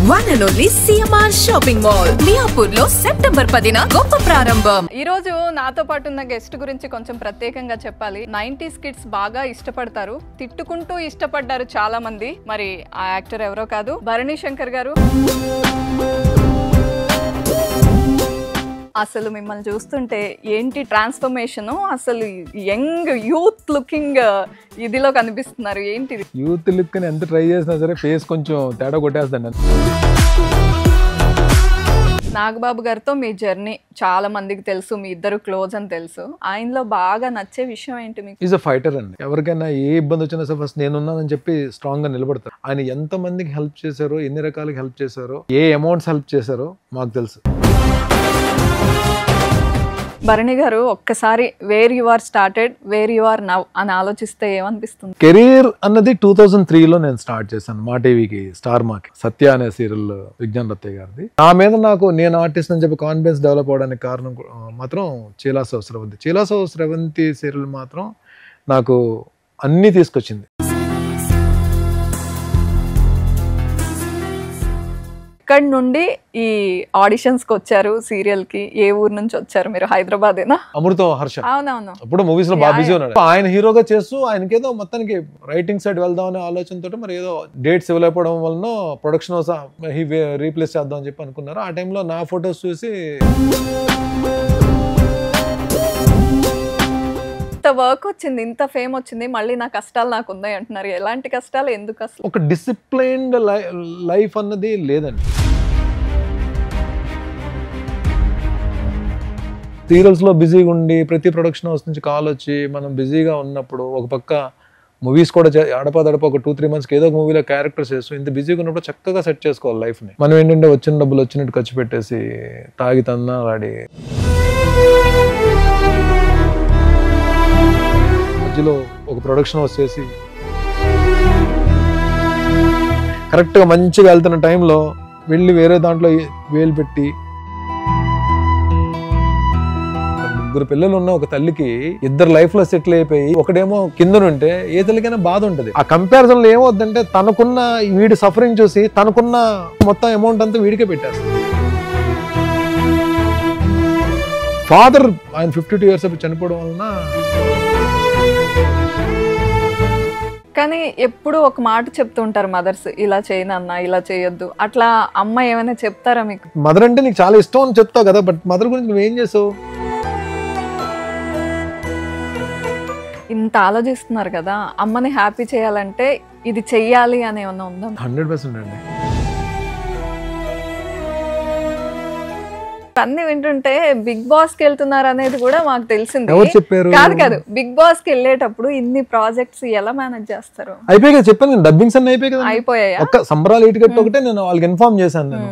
One and only CMR shopping mall Miyapur లో September 10న గొప్ప ప్రారంభం. ఈ రోజు నాతో పాటు ఉన్న గెస్ట్ గురించి కొంచెం ప్రత్యేకంగా చెప్పాలి. 90s కిడ్స్ బాగా ఇష్టపడతారు, తిట్టుకుంటూ ఇష్టపడ్డారు చాలా మంది. మరి ఆ యాక్టర్ ఎవరో కాదు, భరణి శంకర్ గారు. అసలు మిమ్మల్ని చూస్తుంటే ఏంటి ట్రాన్స్ఫర్మేషన్, అసలు యంగ్ యూత్ లుకింగ్ ఇదిలో కనిపిస్తున్నారు. ఏంటిది యూత్ లుక్ ని ఎంత ట్రై చేసినా సరే ఫేస్ కొంచెం తేడా కొట్టేస్తాను. నాగబాబు గారితో మీ జర్నీ చాలా మందికి తెలుసు, మీ ఇద్దరు క్లోజ్ అని తెలుసు. ఆయనలో బాగా నచ్చే విషయం ఏంటి మీకు? ఈజ్ అ ఫైటర్ అండి. ఎవరికైనా ఏ ఇబ్బంది వచ్చినా సరే ఫస్ట్ నేనున్నానని చెప్పి స్ట్రాంగ్ గా నిలబడతారు. ఆయన ఎంత మందికి హెల్ప్ చేశారో, ఎన్ని రకాలకి హెల్ప్ చేశారో, ఏ అమౌంట్స్ హెల్ప్ చేశారో మాకు తెలుసు. భరణి గారు, ఒక్కసారి where you are started, where you are now అని ఆలోచిస్తే ఏమనిపిస్తుంది? కెరీర్ అన్నది 2003లో నేను స్టార్ట్ చేశాను. మా టీవీకి స్టార్ మాకి సత్య అనే సీరియల్ విజ్ఞాన్ రత్తయ్య గారిది. నా మీద నేను ఆర్టిస్ట్ అని చెప్పి కాన్ఫిడెన్స్ డెవలప్ అవడానికి కారణం మాత్రం చీలాసో స్రవంతి. చీలాసో స్రవంతి సీరియల్ మాత్రం నాకు అన్నీ తీసుకొచ్చింది. ఇక్కడ నుండి ఈ ఆడిషన్స్ కి వచ్చారు, సీరియల్ కి. ఏ ఊరు నుంచి వచ్చారు మీరు? హైదరాబాదేనా? అమృతం హర్ష. అవునవును. అప్పుడు మూవీస్ లో బాగా బిజీ ఉన్నాడు. ఆయన హీరోగా చేస్తూ ఆయనకేదో మొత్తానికి రైటింగ్ సైడ్ వెళ్దాం అనే ఆలోచనతో మరి ఏదో డేట్స్ ఇవ్వలేకపోవడం వలన ప్రొడక్షన్ రీప్లేస్ చేద్దాం అని చెప్పి అనుకున్నారు. ఆ టైంలో నా ఫొటోస్ చూసి ఇంత వర్క్ వచ్చింది, ఇంత ఫేమ్ వచ్చింది, మళ్ళీ నా కష్టాలు నాకు ఉన్నాయి అంటున్నారు. ఎలాంటి కష్టాలు, ఎందుకు? అసలు ఒక డిసిప్లైన్డ్ లైఫ్ అన్నది లేదండి. సీరియల్స్ లో బిజీగా ఉండి ప్రతి ప్రొడక్షన్ హౌస్ నుంచి కాల్ వచ్చి మనం బిజీగా ఉన్నప్పుడు, ఒక పక్క మూవీస్ కూడా అడపదడప ఒక 2-3 మంత్స్కి ఏదో ఒక మూవీలో క్యారెక్టర్స్ చేస్తూ ఇంత బిజీగా ఉన్నప్పుడు చక్కగా సెట్ చేసుకోవాలి లైఫ్ని. మనం ఏంటంటే వచ్చిన డబ్బులు వచ్చినట్టు ఖర్చు పెట్టేసి తాగి తన్నాలాడి మధ్యలో ఒక ప్రొడక్షన్ హౌస్ చేసి కరెక్ట్గా మంచిగా వెళ్తున్న టైంలో వెళ్ళి వేరే దాంట్లో వేలు పెట్టి, ముగ్గురు పిల్లలు ఉన్న ఒక తల్లికి ఇద్దరు లైఫ్ లో సెటిల్ అయిపోయి ఒకడేమో కిందనుంటే ఏ తల్లికైనా బాధ ఉంటుంది. ఆ కంపారిజన్ లో ఏమవుతుందంటే తనకున్న వీడి సఫరింగ్ చూసి తనకున్న మొత్తం అమౌంట్ అంతా వీడికే పెట్టేస్తారు. ఫాదర్ ఆయన 52 years చనిపోవడం వలన. కానీ ఎప్పుడు ఒక మాట చెప్తూ ఉంటారు మదర్స్, ఇలా చేయనన్నా, ఇలా చేయొద్దు. అట్లా అమ్మ ఏమైనా చెప్తారా మీకు? మదర్ అంటే నీకు చాలా ఇష్టం అని చెప్తావు కదా, బట్ మదర్ గురించి నువ్వేం చేసావు? ఇంత ఆలోచిస్తున్నారు కదా, అమ్మని హ్యాపీ చేయాలంటే ఇది చెయ్యాలి అని ఏమన్నా ఉందా? 100% అండి. అన్ని వింటుంటే బిగ్ బాస్ కి వెళ్తున్నారు అనేది కూడా మాకు తెలిసింది. ఎవరు చెప్పారు? కాదు, బిగ్ బాస్ కి వెళ్ళేటప్పుడు ఇన్ని ప్రాజెక్ట్స్ ఎలా మేనేజ్ చేస్తారు? అయిపోయి కదా, చెప్పాను డబ్బింగ్స్ అన్ని అయిపోయి కదా. అయిపోయాయా? ఒక్క సంబరాలు ఇటు కట్టి ఒకటే నేను వాళ్ళకి ఇన్ఫార్మ్ చేశాను. నేను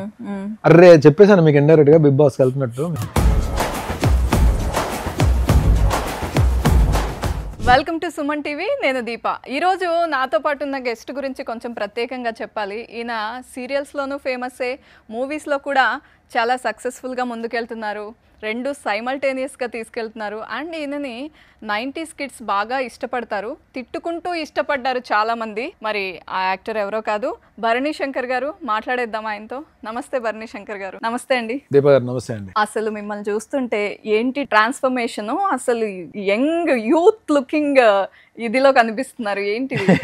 అర్రే చెప్పేశాను మీకు ఇండైరెక్ట్ గా బిగ్ బాస్ కి వెళ్తున్నట్టు. వెల్కమ్ టు సుమన్ టీవీ, నేను దీప. ఈరోజు నాతో పాటు ఉన్న గెస్ట్ గురించి కొంచెం ప్రత్యేకంగా చెప్పాలి. ఈయన సీరియల్స్లోనూ ఫేమస్సే, మూవీస్లో కూడా చాలా సక్సెస్ఫుల్గా ముందుకెళ్తున్నారు. రెండు సైమల్టేనియస్గా తీసుకెళ్తున్నారు. అండ్ ఈయనని 90s కిడ్స్ బాగా ఇష్టపడతారు, తిట్టుకుంటూ ఇష్టపడ్డారు చాలామంది. మరి ఆ యాక్టర్ ఎవరో కాదు, భరణి శంకర్ గారు. మాట్లాడేద్దాం ఆయనతో. నమస్తే భరణి శంకర్ గారు. నమస్తే అండి. దీప గారు నమస్తే అండి. అసలు మిమ్మల్ని చూస్తుంటే ఏంటి ట్రాన్స్ఫర్మేషన్, అసలు యంగ్ యూత్ లుకింగ్ ఇదిలో కనిపిస్తున్నారు. ఏంటిది?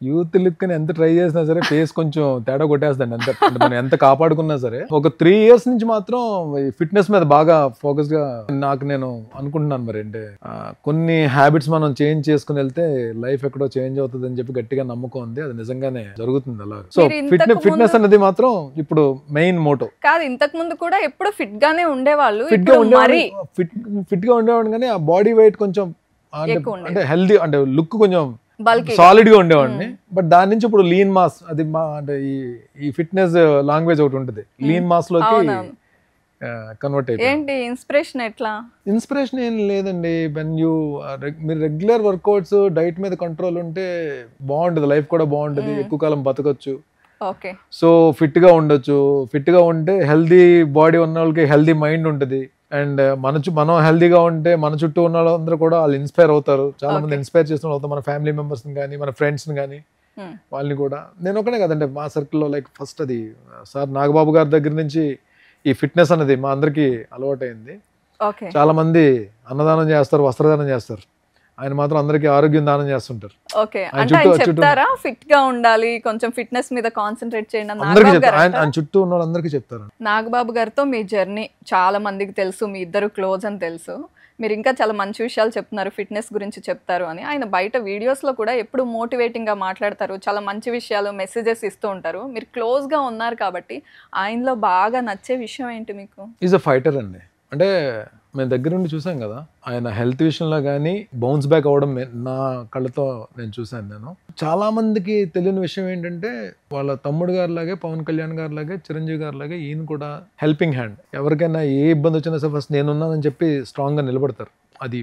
యూత్ లుక్ ని ఎంత ట్రై చేసినా సరే ఫేస్ కొంచెం తేడా కొట్టేస్తాండి. అంత మనం ఎంత కాపాడుకున్నా సరే. ఒక 3 years నుంచి మాత్రం ఫిట్నెస్ మీద బాగా ఫోకస్ గా నేను అనుకుంటున్నాను. మరి అంటే కొన్ని హ్యాబిట్స్ మనం చేంజ్ చేసుకుని వెళ్తే లైఫ్ ఎక్కడో చేంజ్ అవుతుంది అని చెప్పి గట్టిగా నమ్మకం ఉంది. అది నిజంగానే జరుగుతుంది అలా. సో ఫిట్నెస్ అనేది మాత్రం ఇప్పుడు మెయిన్ మోటో. కాదు, ఇంతకు ముందు కూడా ఎప్పుడు ఫిట్ గానే ఉండేవాళ్ళు. ఫిట్ గా ఉండేవాడు కానీ ఆ బాడీ వెయిట్ కొంచెం అంటే హెల్దీ, అంటే లుక్ కొంచెం సాలిడ్ గా ఉండేవాడిని. బట్ దాని నుంచి ఇప్పుడు లీన్ మాస్, అది అంటే ఈ ఫిట్నెస్ లాంగ్వేజ్ ఒకటి ఉంటుంది, లీన్ మాస్ లోకి కన్వర్ట్ అయిపోయింది. ఏంటి ఇన్స్పిరేషన్? ఎట్లా ఇన్స్పిరేషన్ ఏం లేదండి. మీరు రెగ్యులర్ వర్కౌట్స్, డైట్ మీద కంట్రోల్ ఉంటే బాగుంటుంది, లైఫ్ కూడా బాగుంటుంది, ఎక్కువ కాలం బతకొచ్చు. ఓకే. సో ఫిట్ గా ఉండొచ్చు. ఫిట్ గా ఉంటే హెల్దీ బాడీ ఉన్న వాళ్ళకి హెల్దీ మైండ్ ఉంటుంది. అండ్ మనం హెల్దీగా ఉంటే మన చుట్టూ ఉన్న వాళ్ళందరూ కూడా వాళ్ళు ఇన్స్పైర్ అవుతారు. చాలా మంది ఇన్స్పైర్ చేస్తున్న అవుతారు, మన ఫ్యామిలీ మెంబర్స్ కానీ మన ఫ్రెండ్స్ కానీ. వాళ్ళని కూడా నేను ఒకనే కదండి మా సర్కిల్లో లైక్ ఫస్ట్ అది సార్ నాగబాబు గారి దగ్గర నుంచి ఈ ఫిట్నెస్ అనేది మా అందరికీ అలవాటైంది. ఓకే. చాలా మంది అన్నదానం చేస్తారు, వస్త్రదానం చేస్తారు, ఆయన మాత్రం అందరికీ ఆరోగ్యం దానం చేస్తుంటారు. ఓకే. అంటే ఆయన చెప్తారా ఫిట్ గా ఉండాలి, కొంచెం ఫిట్నెస్ మీద కాన్సన్ట్రేట్ చేయండి అని? అందరికీ చెప్తారు, ఆయన చుట్టూ ఉన్న వాళ్ళందరికీ చెప్తారు. నాగబాబు గారితో మీ జర్నీ చాలా మందికి తెలుసు, మీ ఇద్దరు క్లోజ్ అని తెలుసు. మీరు ఇంకా చాలా మంచి విషయాలు చెప్తున్నారు, ఫిట్నెస్ గురించి చెప్తారు అని. ఆయన బయట వీడియోస్లో కూడా ఎప్పుడు మోటివేటింగ్గా మాట్లాడతారు, చాలా మంచి విషయాలు మెసేజెస్ ఇస్తూ ఉంటారు. మీరు క్లోజ్గా ఉన్నారు కాబట్టి ఆయనలో బాగా నచ్చే విషయం ఏంటి మీకు? ఈజ్ అ ఫైటర్ అండి. అంటే మేము దగ్గర నుండి చూసాం కదా, ఆయన హెల్త్ విషయంలో కానీ బౌన్స్ బ్యాక్ అవ్వడం నా కళ్ళతో నేను చూశాను. నేను చాలా మందికి తెలియని విషయం ఏంటంటే వాళ్ళ తమ్ముడు గారి లాగే, పవన్ కళ్యాణ్ గారి లాగే, చిరంజీవి గారి లాగే ఈయన కూడా హెల్పింగ్ హ్యాండ్. ఎవరికైనా ఏ ఇబ్బంది వచ్చినా సరే ఫస్ట్ నేనున్నానని చెప్పి స్ట్రాంగ్గా నిలబడతారు. అది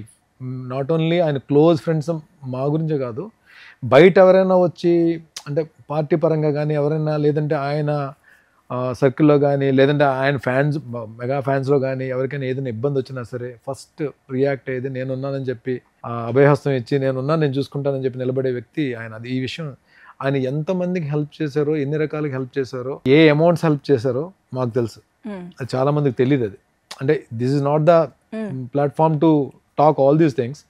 నాట్ ఓన్లీ ఆయన క్లోజ్ ఫ్రెండ్స్ మా గురించే కాదు, బయట ఎవరైనా వచ్చి అంటే పార్టీ పరంగా కానీ ఎవరైనా, లేదంటే ఆయన సర్కిల్లో కానీ, లేదంటే ఆయన ఫ్యాన్స్ మెగా ఫ్యాన్స్లో కానీ ఎవరికైనా ఏదైనా ఇబ్బంది వచ్చినా సరే ఫస్ట్ రియాక్ట్ అయ్యేది నేనున్నానని చెప్పి, అభయహస్తం ఇచ్చి నేను చూసుకుంటానని చెప్పి నిలబడే వ్యక్తి ఆయన. అది ఈ విషయం ఆయన ఎంతమందికి హెల్ప్ చేశారో, ఎన్ని రకాలుగా హెల్ప్ చేశారో, ఏ అమౌంట్స్ హెల్ప్ చేశారో మాకు తెలుసు. అది చాలా మందికి తెలియదు. అది అంటే this is not the platform to talk all these things,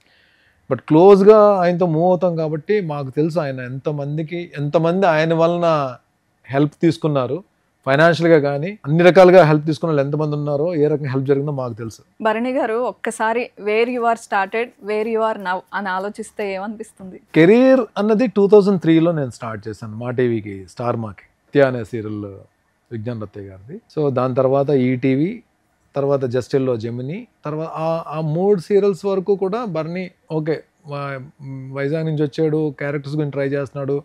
but క్లోజ్గా ఆయనతో మూవ్ అవుతాం కాబట్టి మాకు తెలుసు ఆయన ఎంతమంది ఆయన వలన హెల్ప్ తీసుకున్నారు, ఫైనాన్షియల్గా కానీ అన్ని రకాలుగా హెల్ప్ తీసుకున్న వాళ్ళు ఎంతమంది ఉన్నారో, ఏ రకంగా హెల్ప్ జరిగిందో మాకు తెలుసు. భరణి గారు ఒక్కసారి where you are started, where you are now అని ఆలోచిస్తే ఏమనిపిస్తుంది? కెరీర్ అన్నది 2003లో నేను స్టార్ట్ చేశాను మా టీవీకి, స్టార్ మాకి నిత్య అనే సీరియల్ విజ్ఞాన్ రత్తయ్య గారిది. సో దాని తర్వాత ఈటీవీ, తర్వాత జస్టిల్లో జెమిని, తర్వాత ఆ 3 సీరియల్స్ వరకు కూడా భరణి ఓకే వైజాగ్ నుంచి వచ్చాడు, క్యారెక్టర్స్ గురించి ట్రై చేస్తున్నాడు,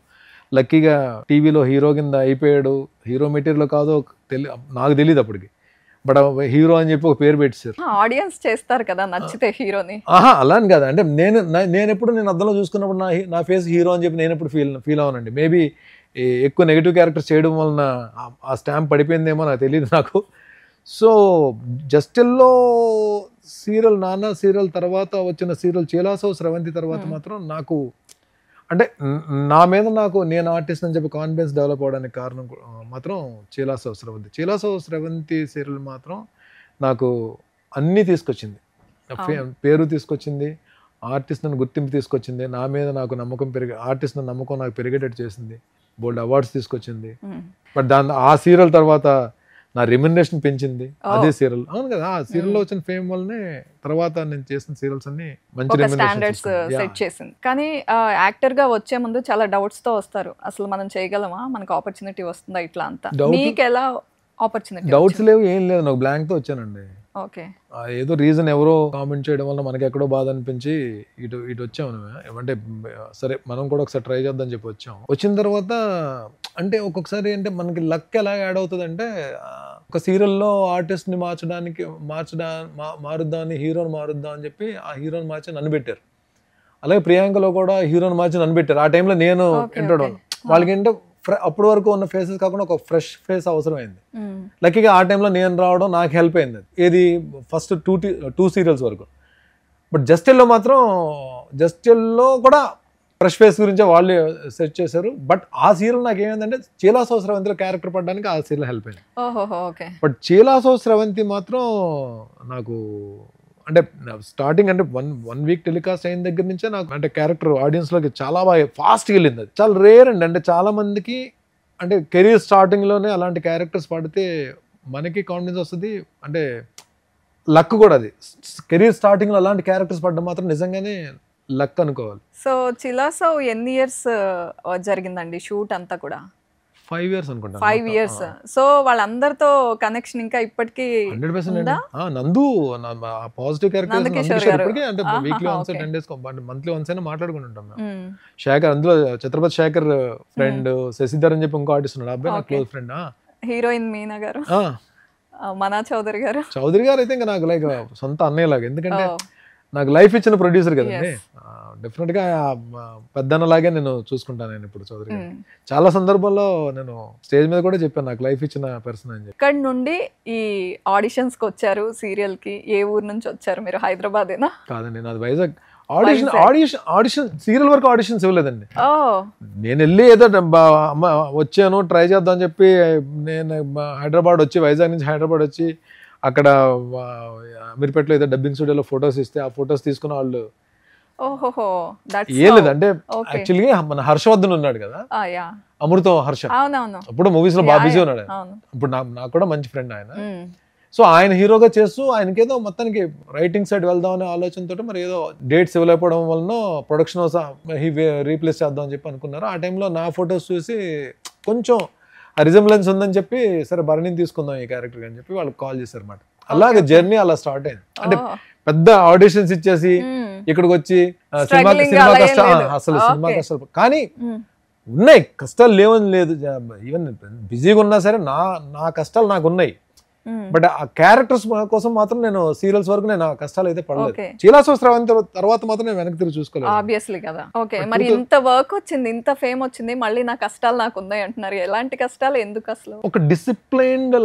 లక్కీగా టీవీలో హీరో కింద అయిపోయాడు. హీరో మెటీరియల్ కాదో నాకు తెలియదు అప్పటికి, బట్ హీరో అని చెప్పి ఒక పేరు పెట్టారు. ఆడియన్స్ చేస్తారు కదా నచ్చితే హీరోని. అలా అని కాదు, అంటే నేను ఎప్పుడు అద్దంలో చూసుకున్నప్పుడు నా ఫేస్ హీరో అని చెప్పి నేను ఎప్పుడు ఫీల్ అవునండి. మేబీ ఎక్కువ నెగిటివ్ క్యారెక్టర్స్ చేయడం వలన ఆ స్టాంప్ పడిపోయిందేమో నాకు తెలియదు నాకు. సో జస్టిల్లో సీరియల్, నాన్న సీరియల్ తర్వాత వచ్చిన సీరియల్ చీలాసో స్రవంతి తర్వాత మాత్రం నాకు అంటే నా మీద నేను ఆర్టిస్ట్ అని చెప్పి కాన్ఫిడెన్స్ డెవలప్ అవడానికి కారణం మాత్రం చీలాసో స్రవంతి సీరియల్ మాత్రం నాకు అన్నీ తీసుకొచ్చింది. పేరు తీసుకొచ్చింది, ఆర్టిస్ట్ నన్ను గుర్తింపు తీసుకొచ్చింది, నా మీద నాకు నమ్మకం ఆర్టిస్ట్ నమ్మకం నాకు పెరిగేటట్టు చేసింది, బోల్డ్ అవార్డ్స్ తీసుకొచ్చింది. బట్ ఆ సీరియల్ తర్వాత నా రెమ్యునరేషన్ పెంచింది అదే సీరియల్. అవును కదా, ఆ సీరియల్లో వచ్చిన ఫేమ్ వల్లనే తర్వాత నేను చేసిన సీరియల్స్ అన్ని మంచి స్టాండర్డ్స్ సెట్ చేసింది. కానీ యాక్టర్ గా వచ్చే ముందు చాలా డౌట్స్ తో వస్తారు, అసలు మనం చేయగలమా, మనకు ఆపర్చునిటీ వస్తుందా, ఇట్లా అంతా. మీకు ఎలా ఆపర్చునిటీ? డౌట్స్ లేవు, ఏం లేదు, నాకు బ్లాంక్ తో వచ్చానండి. ఓకే. ఏదో రీజన్ ఎవరో కామెంట్ చేయడం వల్ల మనకి ఎక్కడో బాధ అనిపించి ఇటు వచ్చాము. అంటే సరే మనం కూడా ఒకసారి ట్రై చేద్దాం చెప్పి వచ్చాము. వచ్చిన తర్వాత అంటే ఒక్కొక్కసారి అంటే మనకి లక్ ఎలా యాడ్ అవుతుంది అంటే, ఒక సీరియల్లో ఆర్టిస్ట్ని మారుద్దామని హీరోని మారుద్దాం అని చెప్పి ఆ హీరోని మార్చి నన్ను పెట్టారు. అలాగే ప్రియాంకలో కూడా హీరోని మార్చి నన్ను పెట్టారు. ఆ టైంలో నేను ఎంటర్ వాళ్ళకి ఏంటో అప్పటి వరకు ఉన్న ఫేసెస్ కాకుండా ఒక ఫ్రెష్ ఫేస్ అవసరమైంది. లక్కీగా ఆ టైంలో నేను రావడం నాకు హెల్ప్ అయింది. ఏది ఫస్ట్ 2 సీరియల్స్ వరకు. బట్ జస్టిల్లో కూడా ఫ్రెష్ ఫేస్ గురించి వాళ్ళు సెట్ చేశారు. బట్ ఆ సీరియల్ నాకు ఏమైందంటే చీలాసో స్రవంతిలో క్యారెక్టర్ పడడానికి ఆ సీరియల్ హెల్ప్ అయింది. బట్ చీలాసో స్రవంతి మాత్రం నాకు అంటే స్టార్టింగ్ అంటే వన్ వీక్ టెలికాస్ట్ అయిన దగ్గర నుంచే నాకు అంటే క్యారెక్టర్ ఆడియన్స్లోకి చాలా బాగా ఫాస్ట్గా వెళ్ళింది. అది చాలా రేర్ అండి. అంటే చాలా మందికి అంటే కెరీర్ స్టార్టింగ్లోనే అలాంటి క్యారెక్టర్స్ పడితే మనకి కాన్ఫిడెన్స్ వస్తుంది, అంటే లక్ కూడా. అది కెరీర్ స్టార్టింగ్లో అలాంటి క్యారెక్టర్స్ పడడం మాత్రం నిజంగానే లక్ అనుకోవాలి. సో చిలాసో ఎన్ని ఇయర్స్ జరిగిందండి షూట్ అంతా కూడా? 5 years అనుకుంటా. 5 years. సో వాళ్ళందరితో కనెక్షన్ ఇంకా ఇప్పటికీ 100%. నందు పాజిటివ్ క్యారెక్టర్ ఇప్పటికీ అంటే weekly once 10 days monthly once అయినా మాట్లాడుకుంటుంటాం మేము. శేఖర్, అందులో ఛత్రపతి శేఖర్ ఫ్రెండ్ శశిధర్ అని చెప్పి ఇంకో ఆర్టిస్ట్ ఉన్నాడు, అబ్బాయి నా క్లోజ్ ఫ్రెండ్. హీరోయిన్ మీనా గారు, మనా చౌదరి గారు అయితే ఇంకా నాకు లైక్ సొంత అన్నయ్య లాగా, ఎందుకంటే నాకు లైఫ్ ఇచ్చిన ప్రొడ్యూసర్ కదండి. డెఫినెట్గా పెద్దన్నలాగే నేను చూసుకుంటాను. నేను ఇప్పుడు చౌదరి గారు చాలా సందర్భాల్లో నేను స్టేజ్ మీద కూడా చెప్పాను నాకు లైఫ్ ఇచ్చిన పర్సన్ అని చెప్పి. ఇక్కడ నుండి ఈ ఆడిషన్స్కి వచ్చారు సీరియల్కి. ఏ ఊరు నుంచి వచ్చారు మీరు? హైదరాబాదేనా? కాదండి, నాది వైజాగ్. ఆడిషన్ సీరియల్ వరకు ఆడిషన్స్ ఇవ్వలేదండి. ఓ నేను వెళ్ళి ఏదో అమ్మ వచ్చాను ట్రై చేద్దాం అని చెప్పి నేను హైదరాబాద్ వచ్చి, వైజాగ్ నుంచి హైదరాబాద్ వచ్చి అక్కడ అమీర్పేటలో ఏదో డబ్బింగ్ స్టూడియోలో ఫొటోస్ ఇస్తే ఆ ఫొటోస్ తీసుకున్న వాళ్ళు ఓహోహో ఏం లేదు. అంటే యాక్చువల్లీ మన హర్షవర్ధన్ ఉన్నాడు కదా, అమృతం హర్ష, అప్పుడు మూవీస్ లో బాగా బిజీ ఉన్నాడు. ఇప్పుడు నాకు కూడా మంచి ఫ్రెండ్ ఆయన. సో ఆయన హీరోగా చేస్తూ ఆయనకేదో మొత్తానికి రైటింగ్ సైడ్ వెళ్దాం అనే ఆలోచనతో మరి ఏదో డేట్స్ ఇవ్వలేకపోవడం వలన ప్రొడక్షన్ రీప్లేస్ చేద్దాం అని చెప్పి అనుకున్నారు. ఆ టైంలో నా ఫొటోస్ చూసి కొంచెం రిజెంబ్లెన్స్ ఉందని చెప్పి సరే భరణిని తీసుకుందాం ఈ క్యారెక్టర్ అని చెప్పి వాళ్ళకి కాల్ చేశారు అన్నమాట. అలాగే జర్నీ అలా స్టార్ట్ అయింది. అంటే పెద్ద ఆడిషన్స్ ఇచ్చేసి ఇక్కడికి వచ్చి సినిమా కష్టాలు, అసలు సినిమా కష్టాలు కానీ ఉన్నాయి, కష్టాలు లేవని లేదు. ఈవెన్ బిజీగా ఉన్నా సరే నా కష్టాలు నాకు ఉన్నాయి. బట్ ఆ క్యారెక్టర్స్ కోసం మాత్రం నేను సీరియల్స్ వరకు నేను ఆ కష్టాలు అయితే పడలేదు. చీలాసోత్సవం తర్వాత మాత్రం నేను వెనక్కి తిరిగి చూసుకోలేదు. ఆబ్వియస్లీ కదా. ఓకే, మరి ఇంత వర్క్ వచ్చింది, ఇంత ఫేమ్ వచ్చింది, మళ్ళీ నా కష్టాలు నాకు ఉన్నాయి అంటున్నారు. ఎలాంటి కష్టాలు, ఎందుకు అసలు? ఒక డిసిప్లైన్డ్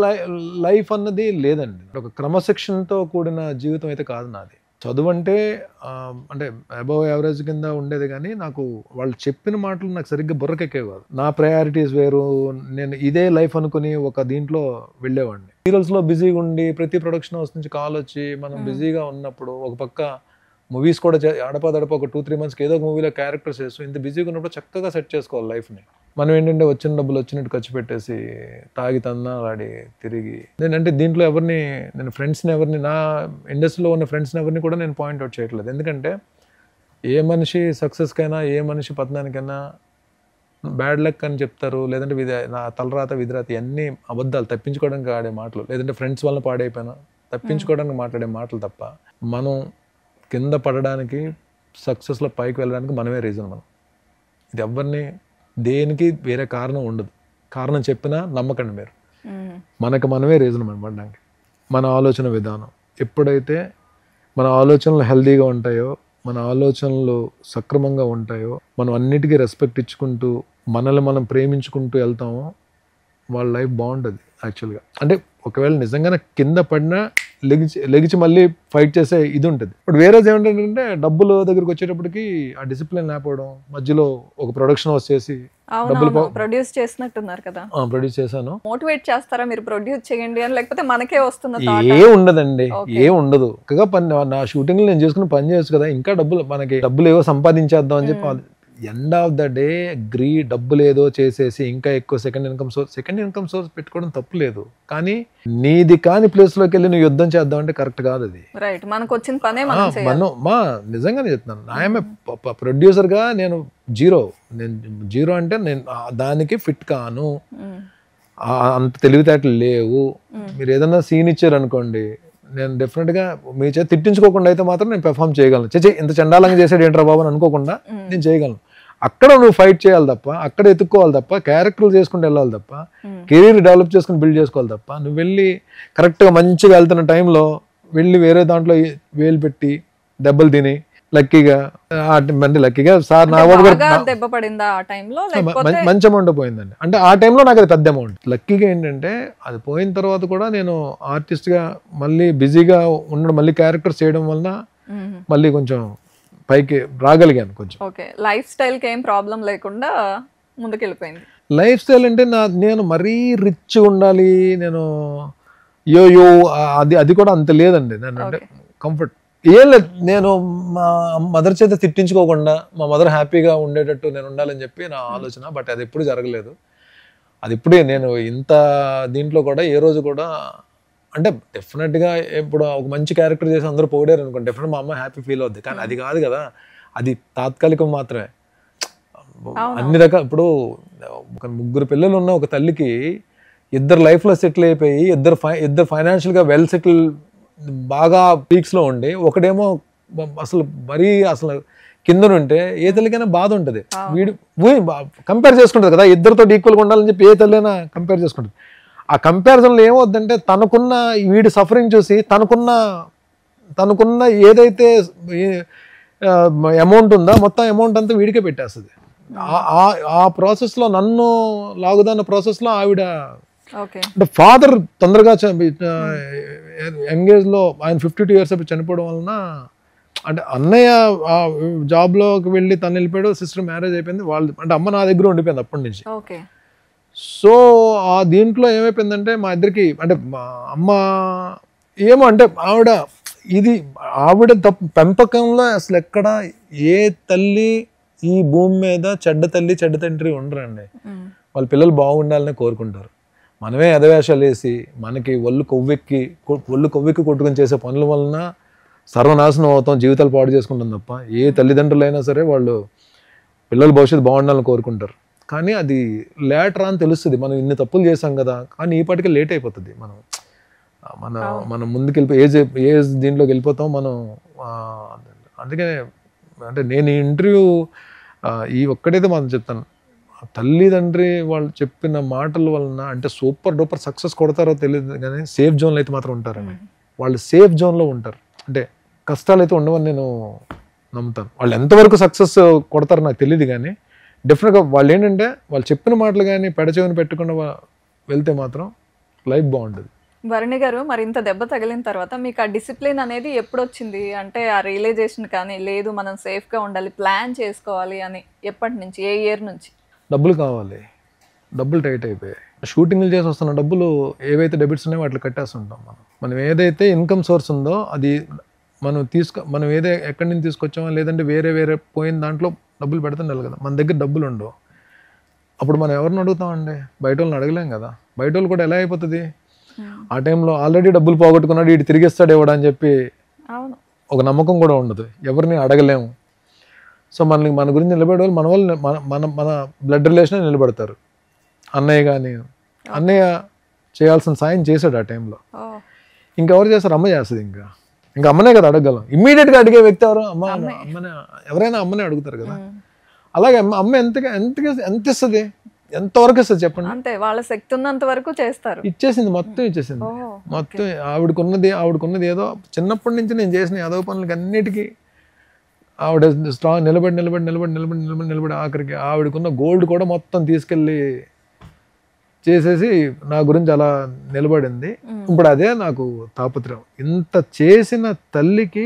లైఫ్ అన్నది లేదండి. ఒక క్రమశిక్షణతో కూడిన జీవితం అయితే కాదు నాది. చదువు అంటే అబవ్ యావరేజ్ కింద ఉండేది, కానీ నాకు వాళ్ళు చెప్పిన మాటలు నాకు సరిగ్గా బుర్రకెక్కేవి కాదు. నా ప్రయారిటీస్ వేరు, నేను ఇదే లైఫ్ అనుకుని ఒక దీంట్లో వెళ్ళేవాడిని. సీరియల్స్ లో బిజీగా ఉండి ప్రతి ప్రొడక్షన్ హౌస్ నుంచి కాల్ వచ్చి మనం బిజీగా ఉన్నప్పుడు, ఒక పక్క మూవీస్ కూడా అడపదడప ఒక 2-3 months ఏదో ఒక మూవీలో క్యారెక్టర్స్ చేస్తూ ఇంత బిజీగా ఉన్నప్పుడు చక్కగా సెట్ చేసుకోవాలి లైఫ్ని. మనం ఏంటంటే వచ్చిన డబ్బులు వచ్చినట్టు ఖర్చు పెట్టేసి తాగి తన్నాలాడి తిరిగి, నేనంటే దీంట్లో నేను ఫ్రెండ్స్ని ఎవరిని, నా ఇండస్ట్రీలో ఉన్న ఫ్రెండ్స్ని ఎవరిని కూడా నేను పాయింట్అవుట్ చేయట్లేదు. ఎందుకంటే ఏ మనిషి సక్సెస్కైనా ఏ మనిషి పతనానికైనా బ్యాడ్ లక్ అని చెప్తారు, లేదంటే నా తలరాత విధిరాత అన్ని అబద్ధాలు, తప్పించుకోవడానికి ఆడే మాటలు, లేదంటే ఫ్రెండ్స్ వల్ల పాడైపోయినా తప్పించుకోవడానికి మాట్లాడే మాటలు తప్ప మనం కింద పడడానికి, సక్సెస్లో పైకి వెళ్ళడానికి మనమే రీజన్. మనం ఇది ఎవరిని దేనికి వేరే కారణం ఉండదు. కారణం చెప్పినా నమ్మకండి మీరు, మనకు మనమే రీజన్ మనం పడడానికి. మన ఆలోచన విధానం ఎప్పుడైతే మన ఆలోచనలు హెల్దీగా ఉంటాయో, మన ఆలోచనలు సక్రమంగా ఉంటాయో, మనం అన్నిటికీ రెస్పెక్ట్ ఇచ్చుకుంటూ మనల్ని మనం ప్రేమించుకుంటూ వెళ్తామో వాళ్ళ లైఫ్ బాగుంటుంది యాక్చువల్గా. అంటే ఒకవేళ నిజంగానే కింద పడినా లెగిచి మళ్ళీ ఫైట్ చేసే ఇది ఉంటుంది. ఇప్పుడు వేరే ఏమిటంటే డబ్బులు దగ్గరికి వచ్చేటప్పటికి ఆ డిసిప్లిన్ లేకపోవడం, మధ్యలో ఒక ప్రొడక్షన్ హౌస్ చేసి డబ్బులు ప్రొడ్యూస్ చేసినట్టున్నారు కదా. ప్రొడ్యూస్ చేశాను. మోటివేట్ చేస్తారా మీరు ప్రొడ్యూస్ చేయండి అని, లేకపోతే మనకే వస్తుందా? ఏ ఉండదండి, ఏ ఉండదు. నా షూటింగ్ నేను చేసుకుని పని చేయొచ్చు కదా, ఇంకా మనకి డబ్బులు ఏవో సంపాదించేద్దాం అని చెప్పి ఎండ్ ఆఫ్ ద డే డబ్బులు ఏదో చేసేసి ఇంకా ఎక్కువ సెకండ్ ఇన్కమ్ సోర్స్ పెట్టుకోవడం తప్పు లేదు. కానీ నీది కాని ప్లేస్ లోకి వెళ్ళి నువ్వు యుద్ధం చేద్దాం అంటే కరెక్ట్ కాదు. అది మనకు వచ్చిన పనే నిజంగానే చెప్తున్నాను. ఐఎమ్ ప్రొడ్యూసర్ గా నేను జీరో అంటే నేను దానికి ఫిట్ కాను, అంత తెలివితేటలు లేవు. మీరు ఏదైనా సీన్ ఇచ్చారు అనుకోండి, నేను డెఫినెట్గా మీ చేతి తిట్టించుకోకుండా అయితే మాత్రం నేను పెర్ఫామ్ చేయగలను. ఇంత చండాలంగా చేసాడు ఏంట్రా బాబు అని అనుకోకుండా నేను చేయగలను. అక్కడ నువ్వు ఫైట్ చేయాలి తప్ప, అక్కడ ఎత్తుక్కోవాలి తప్ప, క్యారెక్టర్లు చేసుకుంటూ వెళ్ళాలి తప్ప, కెరీర్ డెవలప్ చేసుకుని బిల్డ్ చేసుకోవాలి తప్ప, నువ్వు వెళ్ళి కరెక్ట్గా మంచిగా వెళ్తున్న టైంలో వెళ్ళి వేరే దాంట్లో వేలు పెట్టి దెబ్బలు తిని లక్కీగా సార్ నా మంచి అమౌంట్ పోయిందండి. అంటే ఆ టైంలో నాకు అది పెద్ద అమౌంట్. లక్కీగా ఏంటంటే అది పోయిన తర్వాత కూడా నేను ఆర్టిస్ట్గా మళ్ళీ బిజీగా ఉండడం, మళ్ళీ క్యారెక్టర్స్ చేయడం వలన మళ్ళీ కొంచెం పైకి రాగలిగాను కొంచెం. లైఫ్ స్టైల్కి ఏం ప్రాబ్లం లేకుండా ముందుకెళ్ళిపోయింది. లైఫ్ స్టైల్ అంటే నేను మరీ రిచ్ ఉండాలి, నేను అది కూడా అంత లేదండి. నేను అంటే కంఫర్ట్ ఏం లేదు. నేను మా మదర్ చేత తిట్టించుకోకుండా మా మదర్ హ్యాపీగా ఉండేటట్టు నేను ఉండాలని చెప్పి నా ఆలోచన. బట్ అది ఎప్పుడు జరగలేదు. అది ఇప్పుడే నేను ఇంత దీంట్లో కూడా ఏ రోజు కూడా అంటే డెఫినెట్గా ఇప్పుడు ఒక మంచి క్యారెక్టర్ చేసి అందరూ పోడారు అనుకోండి, డెఫినెట్ మా అమ్మ హ్యాపీ ఫీల్ అవుద్ది. కానీ అది కాదు కదా, అది తాత్కాలికం మాత్రమే. అన్ని రకాల ఇప్పుడు ఒక 3 పిల్లలు ఉన్న ఒక తల్లికి 2 లైఫ్లో సెటిల్ అయిపోయి ఇద్దరు ఫైనాన్షియల్గా వెల్ సెటిల్ బాగా పీక్స్లో ఉండి, ఒకడేమో అసలు మరీ అసలు కింద ఉంటే ఏ తల్లికైనా బాధ ఉంటుంది. వీడు కంపేర్ చేసుకుంటుంది కదా, ఇద్దరితో ఈక్వల్గా ఉండాలని చెప్పి ఏ తల్లి అయినా కంపేర్ చేసుకుంటుంది. ఆ కంపారిజన్లో ఏమవుద్దంటే తనకున్న వీడి సఫరింగ్ చూసి తనకున్న ఏదైతే అమౌంట్ ఉందో మొత్తం అమౌంట్ అంతా వీడికే పెట్టేస్తుంది. ఆ ప్రాసెస్లో నన్ను లాగుదాన్న ప్రాసెస్లో ఆవిడ అంటే ఫాదర్ తొందరగా యంగ్ ఏజ్లో ఆయన 52 years చనిపోవడం వలన అంటే అన్నయ్య జాబ్లోకి వెళ్ళి తను వెళ్ళిపోయాడు, సిస్టర్ మ్యారేజ్ అయిపోయింది, వాళ్ళు అంటే అమ్మ నా దగ్గర ఉండిపోయింది అప్పటి నుంచి. ఓకే. సో ఆ దీంట్లో ఏమైపోయిందంటే మా ఇద్దరికి అంటే మా అమ్మ ఏమో అంటే ఆవిడ పెంపకంలో అసలు ఎక్కడ ఏ తల్లి ఈ భూమి మీద చెడ్డ తల్లి చెడ్డ తండ్రి ఉండరండి. వాళ్ళ పిల్లలు బాగుండాలని కోరుకుంటారు. మనమే ఎదవేషాలు వేసి మనకి ఒళ్ళు కొవ్వెక్కి కొట్టుకొని చేసే పనుల వలన సర్వనాశనం అవుతాం, జీవితాలు పాడు చేసుకుంటాం తప్ప ఏ తల్లిదండ్రులైనా సరే వాళ్ళు పిల్లల భవిష్యత్తు బాగుండాలని కోరుకుంటారు. కానీ అది లేటర్ అని తెలుస్తుంది, మనం ఇన్ని తప్పులు చేసాం కదా, కానీ ఈ పాటికి లేట్ అయిపోతుంది. మనం ముందుకెళ్ళిపోయి ఏజ్ దీంట్లోకి వెళ్ళిపోతాం మనం. అందుకనే అంటే నేను ఈ ఇంటర్వ్యూ ఈ ఒక్కడైతే మనం చెప్తాను, తల్లిదండ్రి వాళ్ళు చెప్పిన మాటల వలన అంటే సూపర్ డూపర్ సక్సెస్ కొడతారో తెలియదు కానీ సేఫ్ జోన్లో అయితే మాత్రం ఉంటారండి. వాళ్ళు సేఫ్ జోన్లో ఉంటారు, అంటే కష్టాలు అయితే ఉండవని నేను నమ్ముతాను. వాళ్ళు ఎంతవరకు సక్సెస్ కొడతారో నాకు తెలియదు కానీ డెఫినెట్గా వాళ్ళు ఏంటంటే వాళ్ళు చెప్పిన మాటలు కానీ పెడచెవిని పెట్టకుండా వెళ్తే మాత్రం లైఫ్ బాగుంటుంది. భరణి గారు, మరి ఇంత దెబ్బ తగిలిన తర్వాత మీకు ఆ డిసిప్లిన్ అనేది ఎప్పుడు వచ్చింది? అంటే ఆ రియలైజేషన్ కానీ లేదు మనం సేఫ్గా ఉండాలి, ప్లాన్ చేసుకోవాలి అని ఎప్పటి నుంచి, ఏ ఇయర్ నుంచి? డబ్బులు కావాలి, డబ్బులు టైట్ అయిపోయాయి. షూటింగ్లు చేసి వస్తున్న డబ్బులు ఏవైతే డెబిట్స్ ఉన్నాయో వాటిని కట్టేస్తుంటాం. మనం ఏదైతే ఇన్కమ్ సోర్స్ ఉందో అది మనం ఎక్కడి నుంచి తీసుకొచ్చామో లేదంటే వేరే పోయిన దాంట్లో డబ్బులు పెడుతుండాలి కదా. మన దగ్గర డబ్బులు ఉండవు, అప్పుడు మనం ఎవరిని అడుగుతామండి? బయట వాళ్ళని అడగలేం కదా. బయట వాళ్ళు కూడా ఎలా అయిపోతుంది, ఆ టైంలో ఆల్రెడీ డబ్బులు పోగొట్టుకున్నాడు వీడు తిరిగిస్తాడు ఇవ్వడం అని చెప్పి ఒక నమ్మకం కూడా ఉండదు, ఎవరిని అడగలేము. సో మన గురించి నిలబడే వాళ్ళు మన బ్లడ్ రిలేషన్ నిలబడతారు. అన్నయ్య కానీ అన్నయ్య చేయాల్సిన సాయం చేశాడు ఆ టైంలో. ఇంకెవరు చేస్తారు? అమ్మ చేస్తుంది. ఇంకా అమ్మనే కదా అడగగలం. ఇమ్మీడియట్గా అడిగే వ్యక్తి ఎవరు? అమ్మనే. ఎవరైనా అమ్మనే అడుగుతారు కదా. అలాగే అమ్మ ఎంత ఇస్తుంది, ఎంతవరకు ఇస్తుంది చెప్పండి? అంతే, వాళ్ళ శక్తి ఉన్నంత వరకు చేస్తారు. మొత్తం ఇచ్చేసింది. మొత్తం ఆవిడకున్నది ఏదో చిన్నప్పటి నుంచి నేను చేసిన ఏదో పనులకి అన్నిటికీ ఆవిడ స్ట్రాంగ్ నిలబడి ఆఖరికి ఆవిడకున్న గోల్డ్ కూడా మొత్తం తీసుకెళ్ళి చేసేసి నా గురించి అలా నిలబడింది. ఇప్పుడు అదే నాకు తాపత్రయం. ఇంత చేసిన తల్లికి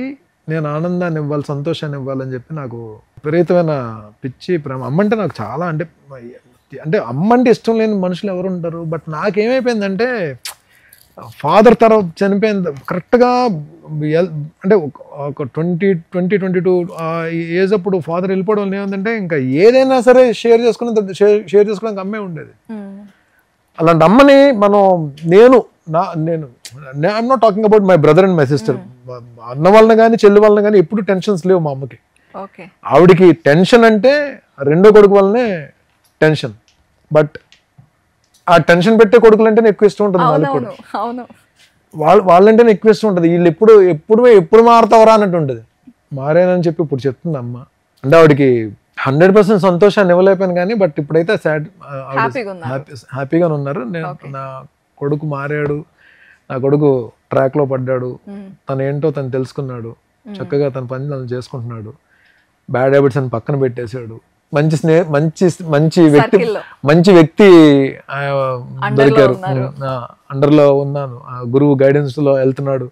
నేను ఆనందాన్ని ఇవ్వాలి, సంతోషాన్ని ఇవ్వాలని చెప్పి నాకు విపరీతమైన పిచ్చి ప్రేమ. అమ్మంటే నాకు చాలా అంటే అమ్మంటే ఇష్టం లేని మనుషులు ఎవరు ఉంటారు? బట్ నాకేమైపోయిందంటే ఫాదర్ తర్వాత చనిపోయింది కరెక్ట్గా అంటే ఒక 22 ఏజ్ అప్పుడు ఫాదర్ వెళ్ళిపోవడం వల్ల ఏమందంటే ఇంకా ఏదైనా సరే షేర్ చేసుకోవడానికి అమ్మే ఉండేది. అలాంటి అమ్మని నేను I'm not talking about my brother and my sister. అన్న వాళ్ళని కానీ చెల్లి వాళ్ళని కానీ ఎప్పుడు టెన్షన్స్ లేవు మా అమ్మకి. ఆవిడికి టెన్షన్ అంటే రెండో కొడుకు వల్లనే టెన్షన్. బట్ ఆ టెన్షన్ పెట్టే కొడుకులు అంటేనే ఎక్కువ ఇష్టం ఉంటుంది వాళ్ళకి కూడా. వాళ్ళంటేనే ఎక్కువ ఇష్టం ఉంటుంది. వీళ్ళు ఎప్పుడు మారుతావరా అన్నట్టు ఉంటుంది. మారేనని చెప్పి ఇప్పుడు చెప్తుంది అమ్మ. అంటే ఆవిడకి 100% సంతోషాన్ని ఇవ్వలేకపోయాను కానీ బట్ ఇప్పుడైతే హ్యాపీగానే ఉన్నారు. నా కొడుకు మారాడు, నా కొడుకు ట్రాక్లో పడ్డాడు, తను ఏంటో తను తెలుసుకున్నాడు, చక్కగా తన పని తను చేసుకుంటున్నాడు, బ్యాడ్ హ్యాబిట్స్ అని పక్కన పెట్టేశాడు, మంచి వ్యక్తి దొరికారు, అండర్లో ఉన్నాను, గురువు గైడెన్స్ లో వెళ్తున్నాడు.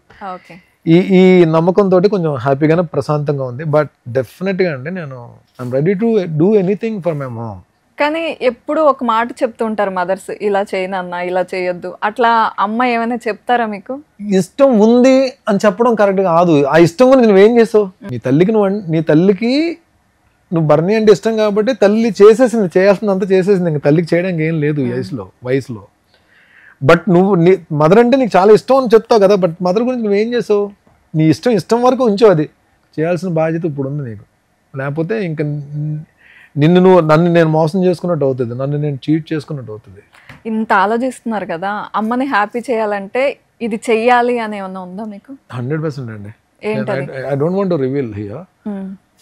ఈ నమ్మకంతో కొంచెం హ్యాపీగానే ప్రశాంతంగా ఉంది. బట్ డెఫినెట్ గా అండి నేను I'm ready to do anything for my mom. కానీ ఎప్పుడు ఒక మాట చెప్తుంటారు మదర్స్, ఇలా చేయనన్నా ఇలా చేయొద్దు, అట్లా అమ్మ ఏమైనా చెప్తారా మీకు? ఇష్టం ఉంది అని చెప్పడం కరెక్ట్ కాదు. ఆ ఇష్టం కూడా నువ్వేం చేసావు? నీ తల్లికి నువ్వు భరణి అంటే ఇష్టం కాబట్టి తల్లి చేసేసింది, చేయాల్సిందంతా చేసేసింది, ఇంకా తల్లికి చేయడానికి ఏం లేదు వయసులో. బట్ నీ మదర్ అంటే నీకు చాలా ఇష్టం అని చెప్తావు కదా, బట్ మదర్ గురించి నువ్వేం చేసావు? నీ ఇష్టం వరకు ఉంచు, అది చేయాల్సిన బాధ్యత ఇప్పుడు ఉంది నీకు. లేకపోతే ఇంకా నన్ను నేను మోసం చేసుకున్నట్టు అవుతుంది, నన్ను నేను చీట్ చేసుకున్నట్టు అవుతుంది. ఇంత ఆలోచిస్తున్నారు కదా, అమ్మని హ్యాపీ చేయాలంటే ఇది చెయ్యాలి అని ఏమన్నా ఉందా మీకు? 100% అండి. I don't want to reveal here.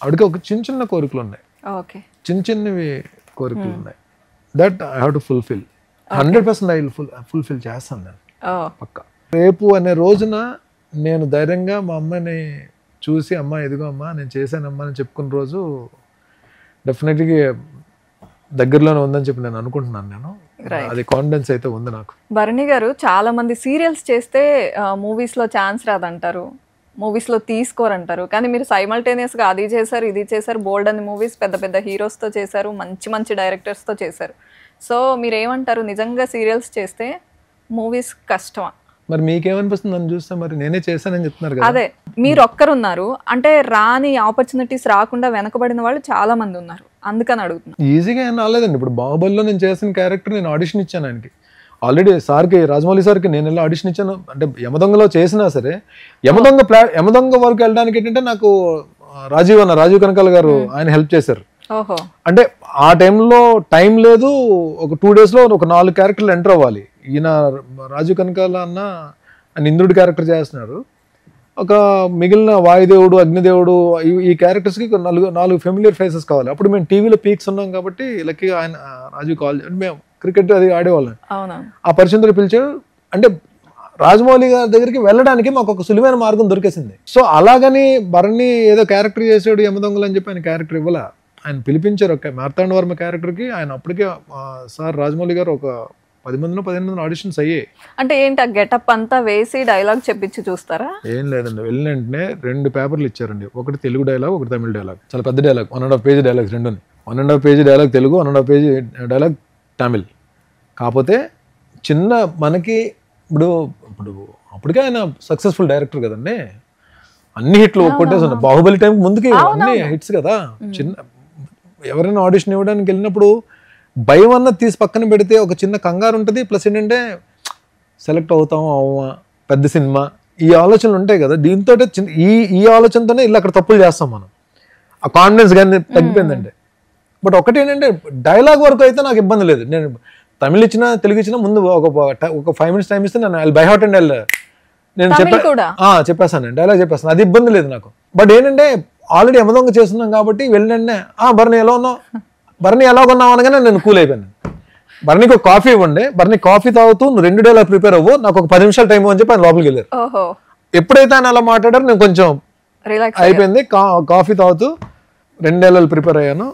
ఆవిడకి ఒక చిన్న కోరికలు ఉన్నాయి, చిన్నవి కోరికలు ఉన్నాయి. That I have to fulfil. 100% I will fulfil చేస్తాను నేను పక్కా. రేపు అనే రోజున నేను ధైర్యంగా మా అమ్మని చూసి అమ్మ ఎదుగో అమ్మా నేను చేశానమ్మా అని చెప్పుకున్న రోజు డెఫినెట్గా దగ్గరలోనే ఉందని చెప్పి నేను అనుకుంటున్నాను. నేను అది కాన్ఫిడెన్స్ అయితే ఉంది నాకు. భరణి గారు, చాలా మంది సీరియల్స్ చేస్తే మూవీస్ లో ఛాన్స్ రాదంటారు, మూవీస్లో తీసుకోరంటారు, కానీ మీరు సైమల్టేనియస్గా అది చేశారు ఇది చేశారు, బోల్డ్ అని మూవీస్ పెద్ద పెద్ద హీరోస్తో చేశారు, మంచి మంచి డైరెక్టర్స్తో చేశారు. సో మీరు ఏమంటారు, నిజంగా సీరియల్స్ చేస్తే మూవీస్ కష్టమా? మరి మీకేమనిపిస్తుంది నన్ను చూస్తే? మరి నేనే చేశానని చెప్తున్నారు కదా. అదే మీరు ఒక్కరున్నారు అంటే రాని ఆపర్చునిటీస్ రాకుండా వెనకబడిన వాళ్ళు చాలా మంది ఉన్నారు, అందుకని అడుగుతున్నా. ఈజీగా ఏం రాలేదండి. ఇప్పుడు బాహుబలిలో నేను చేసిన క్యారెక్టర్ నేను ఆడిషన్ ఇచ్చాను ఆయనకి. ఆల్రెడీ సార్కి, రాజమౌళి సార్కి నేను ఎలా ఆడిషన్ ఇచ్చాను అంటే యమదొంగలో చేసినా సరే యమదొంగ వరకు వెళ్ళడానికి ఏంటంటే నాకు రాజీవ్ కనకాల గారు ఆయన హెల్ప్ చేశారు. ఓహో. అంటే ఆ టైంలో టైం లేదు, ఒక 2 days లో ఒక 4 క్యారెక్టర్లు ఎంటర్ అవ్వాలి. ఈయన రాజీవ్ కనకాల అన్న ఇంద్రుడి క్యారెక్టర్ చేస్తున్నారు, ఒక మిగిలిన వాయుదేవుడు, అగ్నిదేవుడు, ఈ క్యారెక్టర్స్కి 4 ఫెమిలియర్ ఫేసెస్ కావాలి. అప్పుడు మేము టీవీలో పీక్స్ ఉన్నాం కాబట్టి లక్కీగా ఆయన రాజీవ్ కాల్, మేము క్రికెట్ అది ఆడేవాళ్ళం. ఆ పరిస్థితులు పిలిచారు. అంటే రాజమౌళి గారి దగ్గరికి వెళ్ళడానికి మాకు ఒక సులువైన మార్గం దొరికేసింది. సో అలాగని భరణి ఏదో క్యారెక్టర్ చేసాడు యమదొంగలు అని చెప్పి ఆయన క్యారెక్టర్ ఇవ్వాల, ఆయన పిలిపించారు. ఒక మార్తాండవర్మ క్యారెక్టర్కి ఆయన అప్పటికే సార్ రాజమౌళి గారు ఒక 10 మందినో 15 మంది ఆడిషన్స్ అయ్యాయి. అంటే ఏంటి ఆ గెటప్ అంతా వేసి డైలాగ్ చెప్పించి చూస్తారా? ఏం లేదండి, వెళ్ళిన వెంటనే 2 పేపర్లు ఇచ్చారండి. ఒకటి తెలుగు డైలాగ్, ఒకటి తమిళ డైలాగ్. చాలా పెద్ద డైలాగ్, 1.5 పేజీ డైలాగ్స్ రెండుని. 1.5 page dialogue Telugu, 1.5 page dialogue Tamil. కాకపోతే చిన్న మనకి ఇప్పుడు అప్పటికే ఆయన సక్సెస్ఫుల్ డైరెక్టర్ కదండి, అన్ని హిట్లు కొట్టేసాను. బాహుబలి టైంకి ముందుకి అన్ని హిట్స్ కదా. చిన్న ఎవరైనా ఆడిషన్ ఇవ్వడానికి వెళ్ళినప్పుడు భయం అన్నది తీసి పక్కన పెడితే ఒక చిన్న కంగారు ఉంటుంది. ప్లస్ ఏంటంటే సెలెక్ట్ అవుతాము అవ్వమా, పెద్ద సినిమా, ఈ ఆలోచనలు ఉంటాయి కదా. దీంతో ఈ ఆలోచనతోనే ఇలా అక్కడ తప్పులు చేస్తాం మనం. ఆ కాన్ఫిడెన్స్ కానీ తగ్గిపోయిందంటే. బట్ ఒకటి ఏంటంటే డైలాగ్ వరకు అయితే నాకు ఇబ్బంది లేదు. నేను తమిళ్ ఇచ్చినా తెలుగు ఇచ్చినా ముందు ఒక 5 minutes టైం ఇస్తే నేను బై హార్ట్ అండ్ నేను చెప్పేస్తాను, డైలాగ్ చెప్పేస్తాను, అది ఇబ్బంది లేదు నాకు. బట్ ఏంటంటే ఆల్రెడీ యమదొంగ చేస్తున్నాం కాబట్టి వెళ్ళండి, భరణి ఎలా ఉన్నావు, భరణి ఎలా ఉన్నావు అనగానే నేను కూల్ అయిపోయాను. భరణికి ఒక కాఫీ ఇవ్వండి, భరణి కాఫీ తాగుతూ నువ్వు 2 డైలాగ్ ప్రిపేర్ అవ్వు, నాకు ఒక 10 నిమిషాలు టైం అని చెప్పి ఆయన లోపలికి వెళ్ళారు. ఎప్పుడైతే ఆయన అలా మాట్లాడారో నేను కొంచెం అయిపోయింది. కాఫీ తాగుతూ 2 డైలాగ్ ప్రిపేర్ అయ్యాను.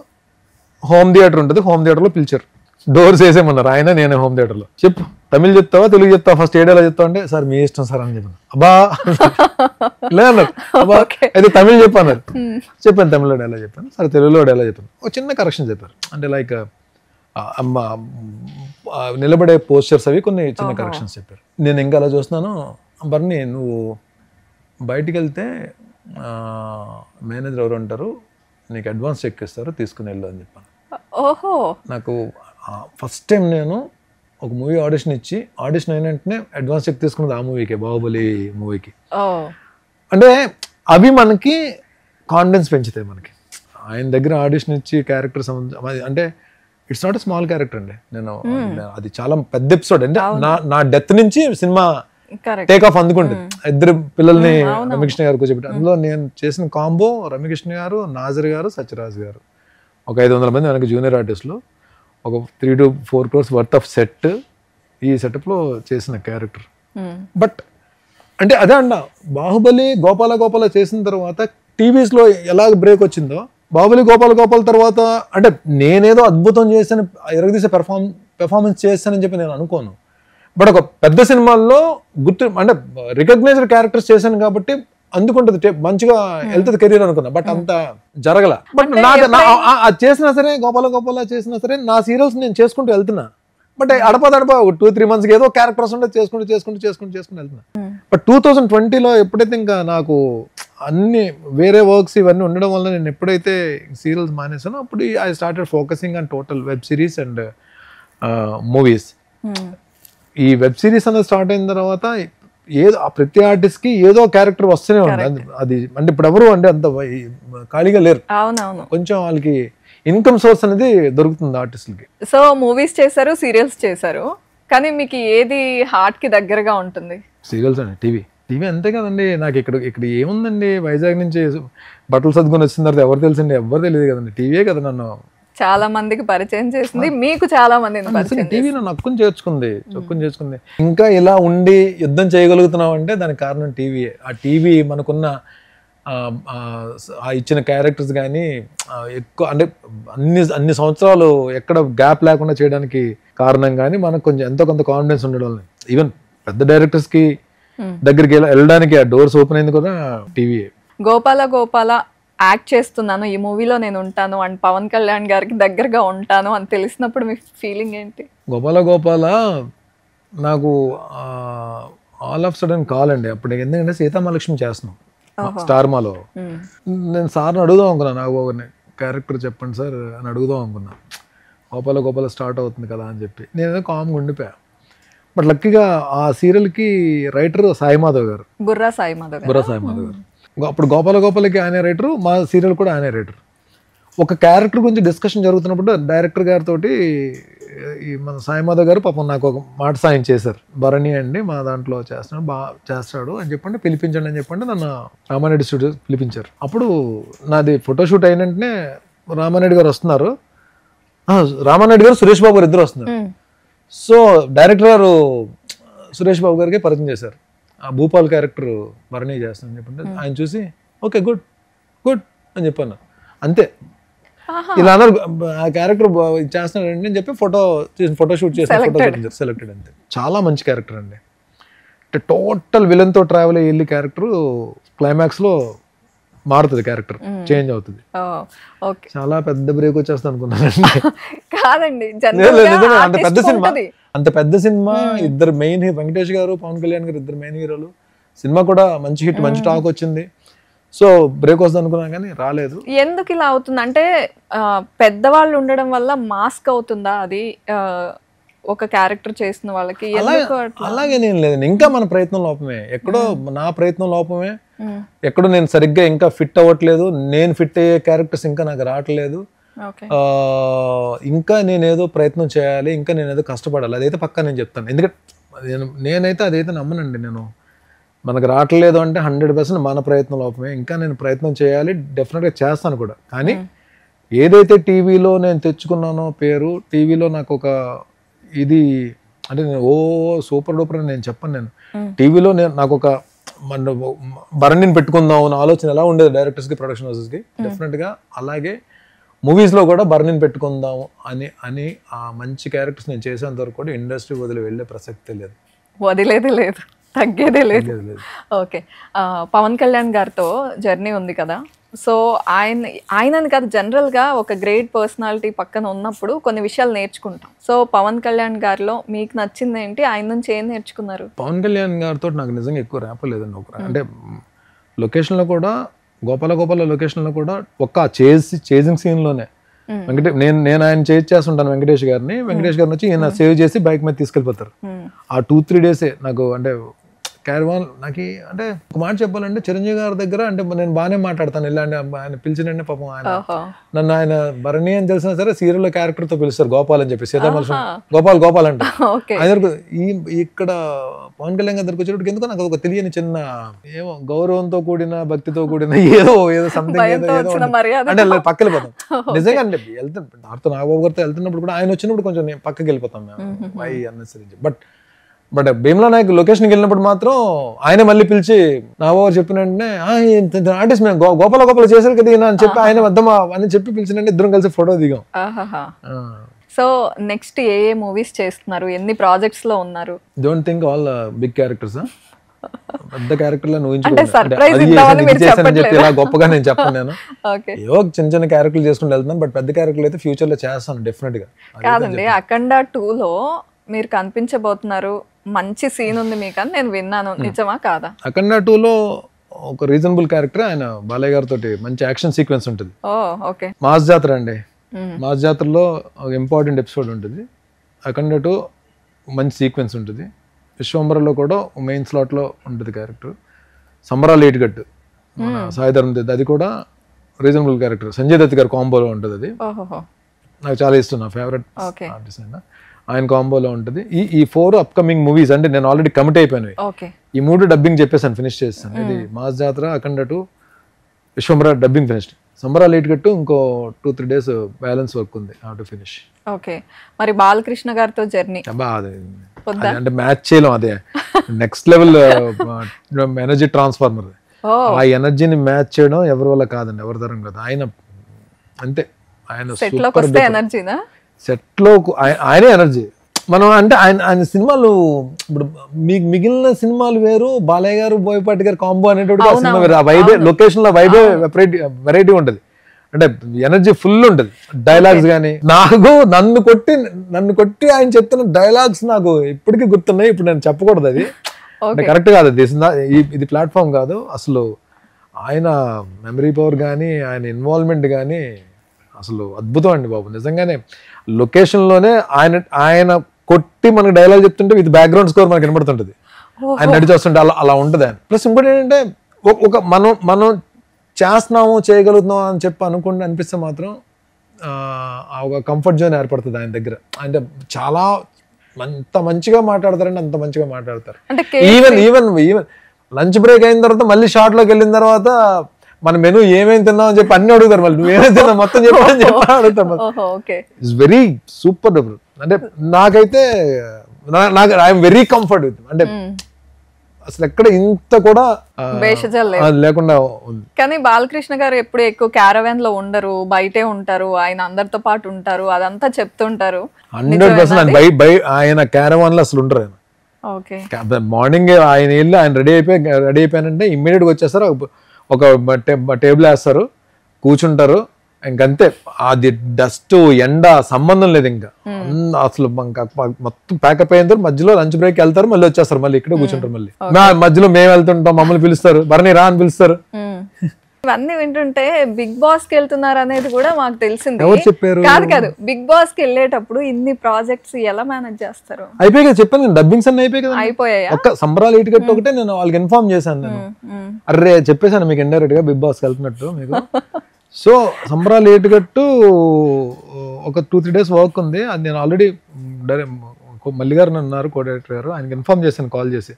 హోమ్ థియేటర్ ఉంటుంది, హోమ్ థియేటర్లో పిలిచారు. డోర్స్ వేసేమన్నారు ఆయన, నేనే హోమ్ థియేటర్లో. చెప్పు తమిళ్ చెప్తావా తెలుగు చెప్తావా, ఫస్ట్ ఏ డైలాగ్ చెప్తావు అంటే సార్ మీ ఇష్టం సార్ అని చెప్పాను. అబ్బా లేదన్నారు, అబ్బా అయితే తమిళ్ చెప్పన్నారు. చెప్పాను, తమిళ్లో డైలాగ్ చెప్పాను, సరే తెలుగులో డైలాగ్ చెప్పాను. ఒక చిన్న కరెక్షన్ చెప్పారు, అంటే లైక్ నిలబడే పోస్చర్స్ అవి కొన్ని చిన్న కరెక్షన్స్ చెప్పారు. నేను ఇంకా అలా చూస్తున్నాను. బర్ని నువ్వు బయటికి వెళ్తే మేనేజర్ ఎవరు అంటారు, నీకు అడ్వాన్స్ చెక్ ఇస్తారు, తీసుకుని వెళ్ళు అని చెప్పాను. ఓహో. నాకు ఫస్ట్ టైం నేను ఒక మూవీ ఆడిషన్ ఇచ్చి, ఆడిషన్ అయిన వెంటనే అడ్వాన్స్ చెక్ తీసుకున్నది ఆ మూవీకి, బాహుబలి మూవీకి. అంటే అవి మనకి కాన్ఫిడెన్స్ పెంచుతాయి మనకి. ఆయన దగ్గర ఆడిషన్ ఇచ్చి క్యారెక్టర్ అంటే it's not a small character అండి. నేను అది చాలా పెద్ద ఎపిసోడ్. అంటే నా డెత్ నుంచి సినిమా టేక్ ఆఫ్ అందుకుంటుంది. 2 పిల్లల్ని రమ్యకృష్ణ గారు కూర్చోబెట్టి, అందులో నేను చేసిన కాంబో రమ్యకృష్ణ గారు, నాజర్ గారు, సత్యరాజ్ గారు, ఒక 500 మంది వెనక జూనియర్ ఆర్టిస్టులు, ఒక 3 to 4 crores worth of set. ఈ సెటప్లో చేసిన క్యారెక్టర్. బట్ అంటే అదే అండ, బాహుబలి గోపాల చేసిన తర్వాత టీవీస్లో ఎలాగ బ్రేక్ వచ్చిందో, బాహుబలి గోపాల తర్వాత అంటే నేనేదో అద్భుతం చేశాను, ఎరగదీసే పెర్ఫార్మెన్స్ చేస్తానని చెప్పి నేను అనుకోను. బట్ ఒక పెద్ద సినిమాల్లో అంటే రికగ్నైజ్డ్ క్యారెక్టర్స్ చేశాను కాబట్టి అందుకుంటుంది, మంచిగా వెళ్తుంది కెరీర్ అనుకున్నా. బట్ అంత జరగల. బట్ అది చేసినా సరే, గోపాల చేసినా సరే, నా సీరియల్స్ నేను చేసుకుంటూ వెళ్తున్నా. బట్ అడప 2-3 months ఏదో క్యారెక్టర్స్ ఉంటే చేసుకుంటూ వెళ్తున్నా. బట్ 2020లో ఎప్పుడైతే ఇంకా నాకు అన్ని వేరే వర్క్స్ ఇవన్నీ ఉండడం వల్ల నేను ఎప్పుడైతే సీరియల్స్ మానేసానో అప్పుడు I started focusing on total web series and movies. ఈ వెబ్ సిరీస్ అనేది స్టార్ట్ అయిన తర్వాత ఏదో ప్రతి ఆర్టిస్ట్ కి ఏదో క్యారెక్టర్ వస్తూనే ఉంది. అది అంటే ఇప్పుడు ఎవరు అంటే అంత ఖాళీగా లేరు, కొంచెం వాళ్ళకి ఇన్కమ్ సోర్స్ అనేది దొరుకుతుంది ఆర్టిస్టులకి. సో మూవీస్ చేశారు, సీరియల్స్ చేశారు, కానీ మీకు ఏది హార్ట్ కి దగ్గరగా ఉంటుంది? సీరియల్స్ అండి. టీవీ అంతే కదండి. నాకు ఇక్కడ ఏముందండి, వైజాగ్ నుంచి బట్టలు సర్దుకొని వచ్చిన తర్వాత ఎవరు తెలుసండి, ఎవరు తెలియదు కదండి. టీవీయే కదా నన్ను చాలా మందికి పరిచయం చేసింది, మీకు చాలా మంది టీవీ నన్ను హక్కుని చేర్చుకుంది. ఇంకా ఇలా ఉండి యుద్ధం చేయగలుగుతున్నాం అంటే దానికి కారణం టీవీయే. ఆ టీవీ మనకున్న ఇచ్చిన క్యారెక్టర్స్ కానీ ఎక్కువ అంటే అన్ని సంవత్సరాలు ఎక్కడ గ్యాప్ లేకుండా చేయడానికి కారణం కానీ మనకు కొంచెం ఎంతో కొంత కాన్ఫిడెన్స్ ఉండడం. ఈవెన్ పెద్ద డైరెక్టర్స్కి దగ్గరికి వెళ్ళడానికి ఆ డోర్స్ ఓపెన్ అయింది కూడా టీవీ. గోపాల గోపాల యాక్ట్ చేస్తున్నాను ఈ మూవీలో నేను ఉంటాను అండ్ పవన్ కళ్యాణ్ గారికి దగ్గరగా ఉంటాను అని తెలిసినప్పుడు మీ ఫీలింగ్ ఏంటి? గోపాల గోపాల నాకు ఆల్ ఆఫ్ సడన్ కాల్ అండి అప్పుడు, ఎందుకంటే సీతామహాలక్ష్మి చేస్తున్నాం స్టార్ మాలో. నేను సార్ని అడుగుదాం అనుకున్నాను, నాకు ఒక క్యారెక్టర్ చెప్పండి సార్ అని అడుగుదాం అనుకున్నా. గోపాల గోపాల స్టార్ట్ అవుతుంది కదా అని చెప్పి నేను కామ్గా ఉండిపోయా. బట్ లక్కీగా ఆ సీరియల్కి రైటర్ సాయి మాధవ్ గారు, బుర్రా సాయి మాధవ్ గారు. అప్పుడు గోపాల గోపాలకి ఆయన రైటరు, మా సీరియల్ కూడా ఆయన రైటర్. ఒక క్యారెక్టర్ గురించి డిస్కషన్ జరుగుతున్నప్పుడు డైరెక్టర్ గారితో ఈ మన సాయి మాధవ్ గారు పాపం నాకు ఒక మాట సాయం చేశారు. భరణి అండి మా దాంట్లో చేస్తున్నాడు, బాగా చేస్తాడు అని చెప్పండి, పిలిపించండి అని చెప్పండి నన్ను రామారెడ్డి స్టూడియో పిలిపించారు. అప్పుడు నాది ఫోటోషూట్ అయిన వెంటనే రామారెడ్డి గారు వస్తున్నారు, రామారెడ్డి గారు సురేష్ బాబు గారు ఇద్దరు వస్తున్నారు. సో డైరెక్టర్ గారు సురేష్ బాబు గారికి పరిచయం చేశారు, ఆ భూపాల్ క్యారెక్టర్ భరణి చేస్తానని చెప్పండి. ఆయన చూసి ఓకే గుడ్ గుడ్ అని చెప్పాను, అంతే. ఇలా అన్నారు, ఆ క్యారెక్టర్ చేస్తున్నాడండి అని చెప్పి ఫోటోషూట్ చేసి సెలెక్టెడ్ అంతే. చాలా మంచి క్యారెక్టర్ అండి, అంటే టోటల్ విలన్ తో ట్రావెల్ అయ్యి క్యారెక్టర్ క్లైమాక్స్ లో మారుతుంది, క్యారెక్టర్ చేంజ్ అవుతుంది. చాలా పెద్ద బ్రేక్ వచ్చేస్తా అనుకున్నానండి. కాదండి, అంత పెద్ద సినిమా, ఇద్దరు మెయిన్ వెంకటేష్ గారు పవన్ కళ్యాణ్ గారు ఇద్దరు మెయిన్ హీరోలు. సినిమా కూడా మంచి హిట్, మంచి టాక్ వచ్చింది. సో బ్రేక్ వస్తుంది అనుకున్నాం కానీ రాలేదు. ఎందుకు ఇలా అవుతుంది అంటే పెద్దవాళ్ళు ఉండడం వల్ల మాస్క్ అవుతుందా అది ఒక క్యారెక్టర్ చేసిన వాళ్ళకి? అలాగే నేను లేదండి, ఇంకా మన ప్రయత్నం లోపమే, ఎక్కడో నా ప్రయత్నం లోపమే, ఎక్కడో నేను సరిగ్గా ఇంకా ఫిట్ అవ్వట్లేదు, నేను ఫిట్ అయ్యే క్యారెక్టర్స్ ఇంకా నాకు రావట్లేదు. ఇంకా నేనేదో ప్రయత్నం చేయాలి, ఇంకా నేనేదో కష్టపడాలి, అదైతే పక్కా నేను చెప్తాను. ఎందుకంటే నేనైతే అదైతే నమ్మనండి. నేను మనకు రావట్లేదు అంటే 100% మన ప్రయత్నం లోపమే, ఇంకా నేను ప్రయత్నం చేయాలి, డెఫినెట్గా చేస్తాను కూడా. కానీ ఏదైతే టీవీలో నేను తెచ్చుకున్నానో పేరు, టీవీలో నాకు ఒక ఇది అంటే నేను సూపర్ డూపర్ అని నేను చెప్పను. నేను టీవీలో నాకు ఒక భరణిని పెట్టుకుందాం అన్న ఆలోచన ఎలా ఉండేది డైరెక్టర్స్కి, ప్రొడక్షన్ హౌసెస్కి, డెఫినెట్గా అలాగే మూవీస్లో కూడా భరణిని పెట్టుకుందాం అని ఆ మంచి క్యారెక్టర్స్ నేను చేసేంత వరకు కూడా ఇండస్ట్రీ వదిలి వెళ్ళే ప్రసక్తే లేదు, వదిలేదే లేదు, తగ్గేదే లేదు. ఓకే, పవన్ కళ్యాణ్ గారితో జర్నీ ఉంది కదా, సో ఆయనని కాదు జనరల్గా ఒక గ్రేట్ పర్సనాలిటీ పక్కన ఉన్నప్పుడు కొన్ని విషయాలు నేర్చుకుంటాం. సో పవన్ కళ్యాణ్ గారిలో మీకు నచ్చింది ఏంటి, ఆయన నుంచి ఏం నేర్చుకున్నారు? పవన్ కళ్యాణ్ గారితో నాకు నిజంగా ఎక్కువ ర్యాపలేదండి. అంటే లొకేషన్లో కూడా గోపాల గోపాల లొకేషన్లో కూడా ఒక్క చేజింగ్ సీన్లోనే నేను ఆయన చేస్తుంటాను వెంకటేష్ గారిని వచ్చి ఈయన సేవ్ చేసి బైక్ మీద తీసుకెళ్ళిపోతారు. ఆ 2-3 డేసే నాకు అంటే క్యారవాన్ నాకు అంటే ఒక మాట చెప్పాలంటే చిరంజీవి గారి దగ్గర అంటే నేను బాగానే మాట్లాడతాను, ఇలాంటి ఆయన పిలిచినండి పాపం ఆయన నన్ను ఆయన భరణి అని తెలిసినా సరే సీరియల్లో క్యారెక్టర్ తో పిలుస్తారు గోపాల్ అని చెప్పి, సీతామహాలక్ష్మి గోపాల్ అంటే ఆయన ఇక్కడ పవన్ కళ్యాణ్ గారి దగ్గరకు వచ్చేటప్పుడు ఎందుకో నాకు ఒక తెలియని చిన్న ఏమో గౌరవంతో కూడిన భక్తితో కూడిన ఏదో సంథింగ్ అంటే పక్కకి వెళ్ళిపోతాం. నిజంగా అంటే వెళ్తాను నాతో నాగబాబు గారితో వెళ్తున్నప్పుడు కూడా ఆయన వచ్చినప్పుడు కొంచెం నేను పక్కకి వెళ్ళిపోతాం మేము వై అన్నసరించి. బట్ భీమ్లా నాయక్ లొకేషన్కి వెళ్ళినప్పుడు మాత్రం ఆయన మళ్ళీ పిలిచి నాగబాబు చెప్పిన వెంటనే ఆర్టిస్ట్ మేము గోపాల చేశారు కదా అని చెప్పి ఆయన వద్దామా అని చెప్పి పిలిచినంటే ఇద్దరం కలిసి ఫోటో దిగాం. సో నెక్స్ట్ ఏ మూవీస్ చేస్తున్నారు, ఎన్ని ప్రాజెక్ట్స్ లో ఉన్నారు? Don't think all big characters, పెద్ద క్యారెక్టర్లను చెప్పి ఇలా గొప్పగా నేను చెప్పను. నేను ఏవో చిన్న క్యారెక్టర్లు చేసుకుంటూ వెళ్తున్నాను, బట్ పెద్ద క్యారెక్టర్లు అయితే ఫ్యూచర్ లో చేస్తాను డెఫినెట్ గా. కాదండి, అఖండ 2లో మీరు కనిపించబోతున్నారు, మంచి సీన్ ఉంది మీకు అని నేను విన్నాను, నిజమా కాదా? అఖండ 2లో ఒక రీజనబుల్ క్యారెక్టర్, ఆయన బాలయ్య గారితో మంచి యాక్షన్ సీక్వెన్స్ ఉంటుంది. మాస్ జాతర అండి, మాస్ జాతరలో ఒక ఇంపార్టెంట్ ఎపిసోడ్ ఉంటుంది. అఖండ 2 మంచి సీక్వెన్స్ ఉంటుంది. విశ్వంబరలో కూడా మెయిన్ స్లాట్ లో ఉంటుంది క్యారెక్టర్. సంబరాలు ఏటిగట్టు సాయిధరం దత్, అది కూడా రీజనబుల్ క్యారెక్టర్. సంజయ్ దత్ గారి కాంబోలో ఉంటుంది. అది నాకు చాలా ఇష్టం, నా ఫేవరెట్ ఆర్టిస్ట్ అయినా ఆయన కాంబోలో ఉంటుంది. ఈ 4 అప్కమింగ్ మూవీస్ అంటే నేను ఆల్రెడీ కమిట్ అయిపోయాను. ఈ 3 డబ్బింగ్ చెప్పేసాను, ఫినిష్ చేస్తాను. ఇది మాస్ జాతర, అఖండ 2, విశ్వంబర డబ్బింగ్ ఫినిష్డ్. సంబరాలు ఏటిగట్టు ఇంకో 2-3 డేస్ బ్యాలెన్స్ వర్క్ ఉంది టు ఫినిష్. ఓకే, మరి బాలకృష్ణ గారితో జర్నీ అంటే మ్యాచ్ చేయలేం, అదే నెక్స్ట్ లెవెల్ ఎనర్జీ ట్రాన్స్ఫార్మర్. ఆ ఎనర్జీని మ్యాచ్ చేయడం ఎవరి వల్ల కాదండి, ఎవరి తరం కాదు. ఆయన అంతే, ఆయన సూపర్. ఎనర్జీనా సెట్ లో ఆయనే ఎనర్జీ, మనం అంటే ఆయన సినిమాలు ఇప్పుడు మీకు మిగిలిన సినిమాలు వేరు, బాలయ్య గారు బోయపాటి గారు కాంబో అనేటువంటి ఆ సినిమా వేరు. ఆ వైబే, లొకేషన్ లో వైబే వెరైటీ ఉంటది, అంటే ఎనర్జీ ఫుల్ ఉంటది. డైలాగ్స్ కానీ నన్ను కొట్టి ఆయన చెప్తున్న డైలాగ్స్ నాకు ఇప్పటికీ గుర్తున్నాయి. ఇప్పుడు నేను చెప్పకూడదు, అది అంటే కరెక్ట్ కాదు, ఇది ప్లాట్ఫామ్ కాదు. అసలు ఆయన మెమరీ పవర్ కానీ ఆయన ఇన్వాల్వ్మెంట్ కానీ అసలు అద్భుతం అండి బాబు. నిజంగానే లొకేషన్లోనే ఆయన కొట్టి మనకి డైలాగ్ చెప్తుంటే విత్ బ్యాక్గ్రౌండ్ స్కోర్ మనకి వినబడుతుంటది, ఆయన నడిచి వస్తుంటే అలా ఉంటుంది ఆయన. ప్లస్ ఇంకోటి ఏంటంటే ఒక మనం చేస్తున్నాము చేయగలుగుతున్నాం అని చెప్పి అనిపిస్తే మాత్రం ఒక కంఫర్ట్ జోన్ ఏర్పడుతుంది ఆయన దగ్గర. అంటే చాలా అంత మంచిగా మాట్లాడతారంటే అంత మంచిగా మాట్లాడతారు. ఈవెన్ లంచ్ బ్రేక్ అయిన తర్వాత మళ్ళీ షార్ట్ లోకి వెళ్ళిన తర్వాత మన మెనూ ఏమేమి తిన్నాం అని చెప్పి అన్ని అడుగుతారు, మళ్ళీ నువ్వేమేమి తిన్నావు మొత్తం చెప్పని అడుగుతారు. It's very super. అంటే నాకైతే ఐఎమ్ వెరీ కంఫర్ట్ విత్, అంటే అసలు ఎక్కడ ఇంత కూడా లేకుండా ఉంది. కానీ బాలకృష్ణ గారు ఎప్పుడు ఎక్కువ క్యారవాన్ లో ఉండరు, బయటే ఉంటారు, ఆయన అందరితో పాటు ఉంటారు, అదంతా చెప్తుంటారు. 100% ఆయన క్యారవాన్ లో అసలు ఉండరు. ఆయన మార్నింగ్ ఆయన వెళ్ళి ఆయన రెడీ అయిపోయానంటే ఇమ్మీడియట్ గా వచ్చేస్తారు, ఒక టేబుల్ వేస్తారు, కూర్చుంటారు, ఇంకంతే. అది డస్ట్ ఎండ సంబంధం లేదు, ఇంకా అసలు మొత్తం ప్యాకప్ అయిన తర్వాత మధ్యలో లంచ్ బ్రేక్ వెళ్తారు, మళ్ళీ వచ్చేస్తారు, మళ్ళీ ఇక్కడ కూర్చుంటారు. మళ్ళీ మధ్యలో మేము వెళ్తుంటాం, మమ్మల్ని పిలుస్తారు, భరణి రా అని పిలుస్తారు. ఇవన్నీ వింటుంటే బిగ్ బాస్ కి వెళ్తున్నారు అనేది కూడా మాకు తెలిసింది. ఎవరు చెప్పారు? కాదు, బిగ్ బాస్ కి వెళ్ళేటప్పుడు ఇన్ని ప్రాజెక్ట్స్ ఎలా మేనేజ్ చేస్తారు? అయిపోయి కదా చెప్పాను, డబ్బింగ్స్ అన్ని అయిపోయి కదా. అయిపోయాయి. ఒక్క సంబరాలు ఇటుకట్టు ఒకటే నేను వాళ్ళకి ఇన్ఫార్మ్ చేశాను. నేను అర్రే చెప్పేశాను మీకు ఇండైరెక్ట్ గా బిగ్ బాస్ కి వెళ్తున్నట్టు మీకు. సో సంబరాలు ఏటుగట్టు ఒక 2-3 days వర్క్ ఉంది, అది నేను ఆల్రెడీ మల్లి గారు ఉన్నారు కోఆర్డినేటర్ గారు, ఆయనకి ఇన్ఫార్మ్ చేశాను కాల్ చేసి,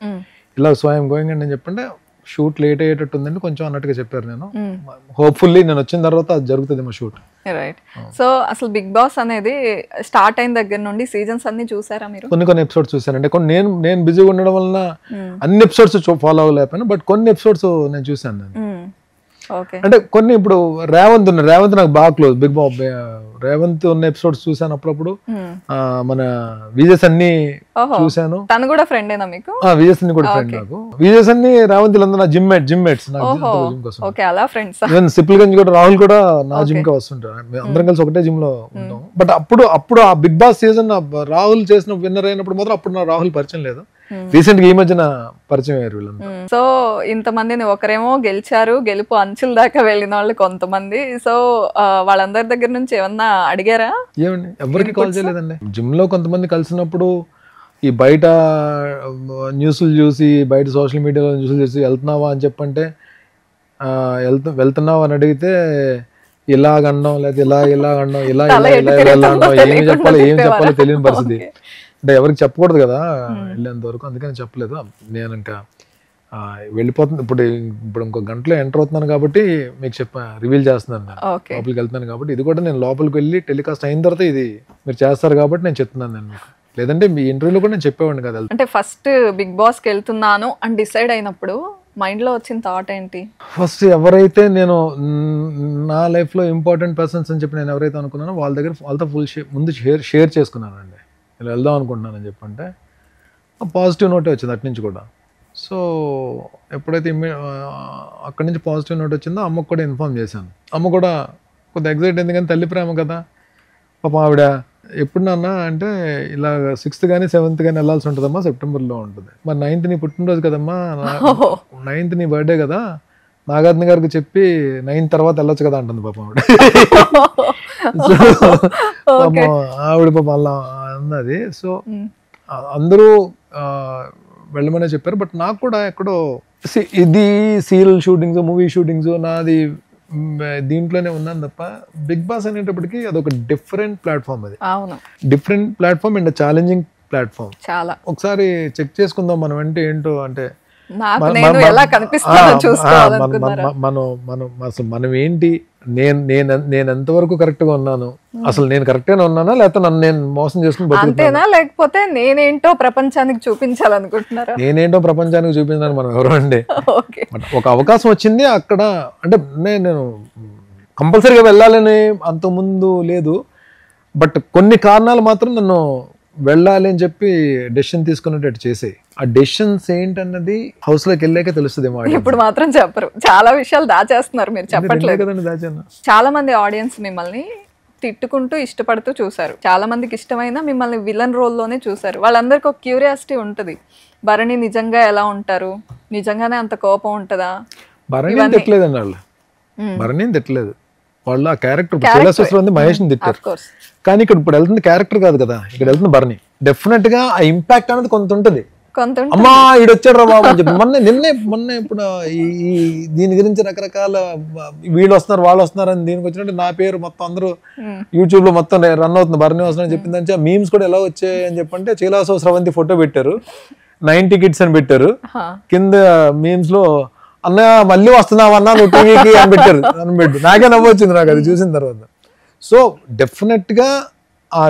ఇలా స్వయం గోయింగ్ అండి అని చెప్పంటే షూట్ లేట్ అయ్యేటట్టు ఉందండి కొంచెం అన్నట్టుగా చెప్పారు. నేను హోప్ఫుల్లీ నేను వచ్చిన తర్వాత అది జరుగుతుంది మా షూట్. రైట్. సో అసలు బిగ్ బాస్ అనేది స్టార్ట్ అయిన దగ్గర నుండి సీజన్స్ అన్ని చూసారా మీరు? కొన్ని ఎపిసోడ్స్ చూసానంటే, నేను బిజీగా ఉండడం వలన అన్ని ఎపిసోడ్స్ ఫాలో అవ్వలేకపోయాను, బట్ కొన్ని ఎపిసోడ్స్ నేను చూసాను. నేను అంటే కొన్ని ఇప్పుడు రేవంత్ నాకు బాగా క్లోజ్, బిగ్ బాస్ రేవంత్ ఉన్న ఎపిసోడ్స్ చూసాను అప్పుడప్పుడు. మన విజయ్ సన్ని చూసాను, తను కూడా ఫ్రెండ్ ఏనా మీకు? విజయ్ సన్ని కూడా ఫ్రెండ్ నాకు. విజయ్ సన్ని రేవంత్ అందరూ నా జిమ్ మేట్స్. సిప్పిల్ గంజ్ కూడా రాహుల్ కూడా నా జిమ్ కి వస్తుంటారు, అందరం కలిసి ఒకటే జిమ్ లో ఉంటాం. బట్ అప్పుడు ఆ బిగ్ బాస్ సీజన్ రాహుల్ చేసిన విన్నర్ అయినప్పుడు మాత్రం అప్పుడు నా రాహుల్ పరిచయం లేదు, రీసెంట్ గా ఈ మధ్యన పరిచయం అయ్యారు వీళ్ళంతా. సో ఇంతమందిని ఒకరేమో గెలిచారు, గెలుపు అంచుల దాకా వెళ్ళిన వాళ్ళు కొంతమంది. సో వాళ్ళందరి దగ్గర నుంచి ఏమన్నా అడిగారా? ఏమండి ఎవరికి కాల్ చేయలేదండి. జిమ్ లో కొంతమంది కలిసినప్పుడు ఈ బయట న్యూస్లు చూసి, బయట సోషల్ మీడియాలో న్యూస్లు చూసి వెళ్తున్నావా అని చెప్పంటే వెళ్తున్నావా అని అడిగితే ఇలాగండం లేదా ఇలాగండం ఇలా ఏం చెప్పాలో తెలియని పరిస్థితి. అంటే ఎవరికి చెప్పకూడదు కదా వెళ్ళేంత వరకు, అందుకని చెప్పలేదు. నేను ఇంకా వెళ్ళిపోతుంది, ఇప్పుడు ఇంకో గంటలో ఎంటర్ అవుతున్నాను కాబట్టి మీకు రివీల్ చేస్తున్నాను. నేను లోపలికి వెళ్తున్నాను కాబట్టి, ఇది కూడా నేను లోపలికి వెళ్ళి టెలికాస్ట్ అయిన తర్వాత ఇది మీరు చేస్తారు కాబట్టి నేను చెప్తున్నాను నేను మీకు. లేదంటే మీ ఇంటర్వ్యూలో కూడా నేను చెప్పేవాడిని కదా. అంటే ఫస్ట్ బిగ్ బాస్ కి వెళ్తున్నాను అని డిసైడ్ అయినప్పుడు మైండ్ లో వచ్చిన థాట్ ఏంటి? ఫస్ట్ ఎవరైతే నేను నా లైఫ్ లో ఇంపార్టెంట్ పర్సన్స్ అని చెప్పి నేను ఎవరైతే అనుకున్నానో వాళ్ళతో ఫుల్ ముందు షేర్ చేసుకున్నానండి. ఇలా వెళ్దాం అనుకుంటున్నానని చెప్పంటే పాజిటివ్ నోటే వచ్చింది అటు నుంచి కూడా. సో ఎప్పుడైతే అక్కడి నుంచి పాజిటివ్ నోట్ వచ్చిందో అమ్మకు కూడా ఇన్ఫార్మ్ చేశాను. అమ్మ కూడా కొద్దిగా ఎగ్జైట్ అయింది, కానీ తల్లి ప్రేమ కదా పాపం ఆవిడ. ఎప్పుడు నాన్న అంటే ఇలా 6th కానీ 7th కానీ వెళ్ళాల్సి ఉంటుందమ్మా, సెప్టెంబర్లో ఉంటుంది. మరి 9th నీ పుట్టినరోజు కదమ్మా, 9th నీ బర్త్డే కదా, నాగార్జున గారికి చెప్పి 9th తర్వాత వెళ్ళొచ్చు కదా అంటుంది పాపం ఆవిడ. ఆవిడ పాపం అలా అన్నది. సో అందరూ వెళ్ళమనే చెప్పారు. బట్ నాకు కూడా ఎక్కడో ఇది సీరియల్ షూటింగ్స్, మూవీ షూటింగ్స్ నాది దీంట్లోనే ఉన్నాను తప్ప, బిగ్ బాస్ అనేటప్పటికి అదొక డిఫరెంట్ ప్లాట్ఫామ్. అది different platform and challenging platform. చాలా ఒకసారి చెక్ చేసుకుందాం మనం అంటే ఏంటో. అంటే మనం ఏంటి, నేను ఎంతవరకు కరెక్ట్ గా ఉన్నాను, అసలు నేను కరెక్ట్ గా ఉన్నానా లేకపోతే నన్ను నేను మోసం చేసుకుని బతుకుతానా, లేకపోతే నేనేంటో ప్రపంచానికి చూపించాలనుకుంటున్నారా? నేనేంటో ప్రపంచానికి చూపించాను మనం ఎవరో అండి. ఒక అవకాశం వచ్చింది అక్కడ, అంటే నేను కంపల్సరీగా వెళ్ళాలని అంతకుముందు లేదు, బట్ కొన్ని కారణాలు మాత్రం నన్ను వెళ్ళాలి అని చెప్పి డెసిషన్ తీసుకున్నట్టు చేసేయి. ఆ డెసిషన్స్ ఏంటన్నది హౌస్ లోకి వెళ్ళాక తెలుస్తుంది. ఇప్పుడు మాత్రం చెప్పరు, చాలా విషయాలు దాచేస్తున్నారు, మీరు చెప్పట్లేదు కదండి దాచాను. చాలా మంది ఆడియన్స్ మిమ్మల్ని తిట్టుకుంటూ ఇష్టపడుతూ చూసారు, చాలా మందికి ఇష్టమైన మిమ్మల్ని విలన్ రోల్లోనే చూసారు. వాళ్ళందరికీ ఒక క్యూరియాసిటీ ఉంటుంది, భరణి నిజంగా ఎలా ఉంటారు, నిజంగానే అంత కోపం ఉంటుందా? భరణి తిట్టలేదండి వాళ్ళు, భరణి తిట్టలేదు. వాళ్ళు ఆ క్యారెక్టర్ ఉంది, మహేష్ని తిట్టారు. కానీ ఇక్కడ ఇప్పుడు వెళ్తుంది క్యారెక్టర్ కాదు కదా, ఇక్కడ వెళ్తుంది భరణి. డెఫినెట్ గా ఆ ఇంపాక్ట్ అనేది కొంత ఉంటుంది. అమ్మా ఈడు వచ్చాడు రా బాబు అని చెప్పి మొన్న ఇప్పుడు ఈ దీని గురించి రకరకాల వీళ్ళు వస్తున్నారు వాళ్ళు వస్తున్నారు అని దీనికి వచ్చినట్టు నా పేరు మొత్తం అందరూ యూట్యూబ్ లో మొత్తం రన్ అవుతుంది, భరణి వస్తున్నారని చెప్పిందని. మీమ్స్ కూడా ఎలా వచ్చాయి అని చెప్పంటే చీలాసో స్రవంతి ఫోటో పెట్టారు, 90 kids అని పెట్టారు, కింద మీమ్స్ లో అన్న మళ్ళీ వస్తున్నావు అన్నా నువ్వు టీవీకి అని పెట్టారు. నాకే నవ్వు వచ్చింది నాకు అది చూసిన తర్వాత. సో డెఫినెట్ గా ఆ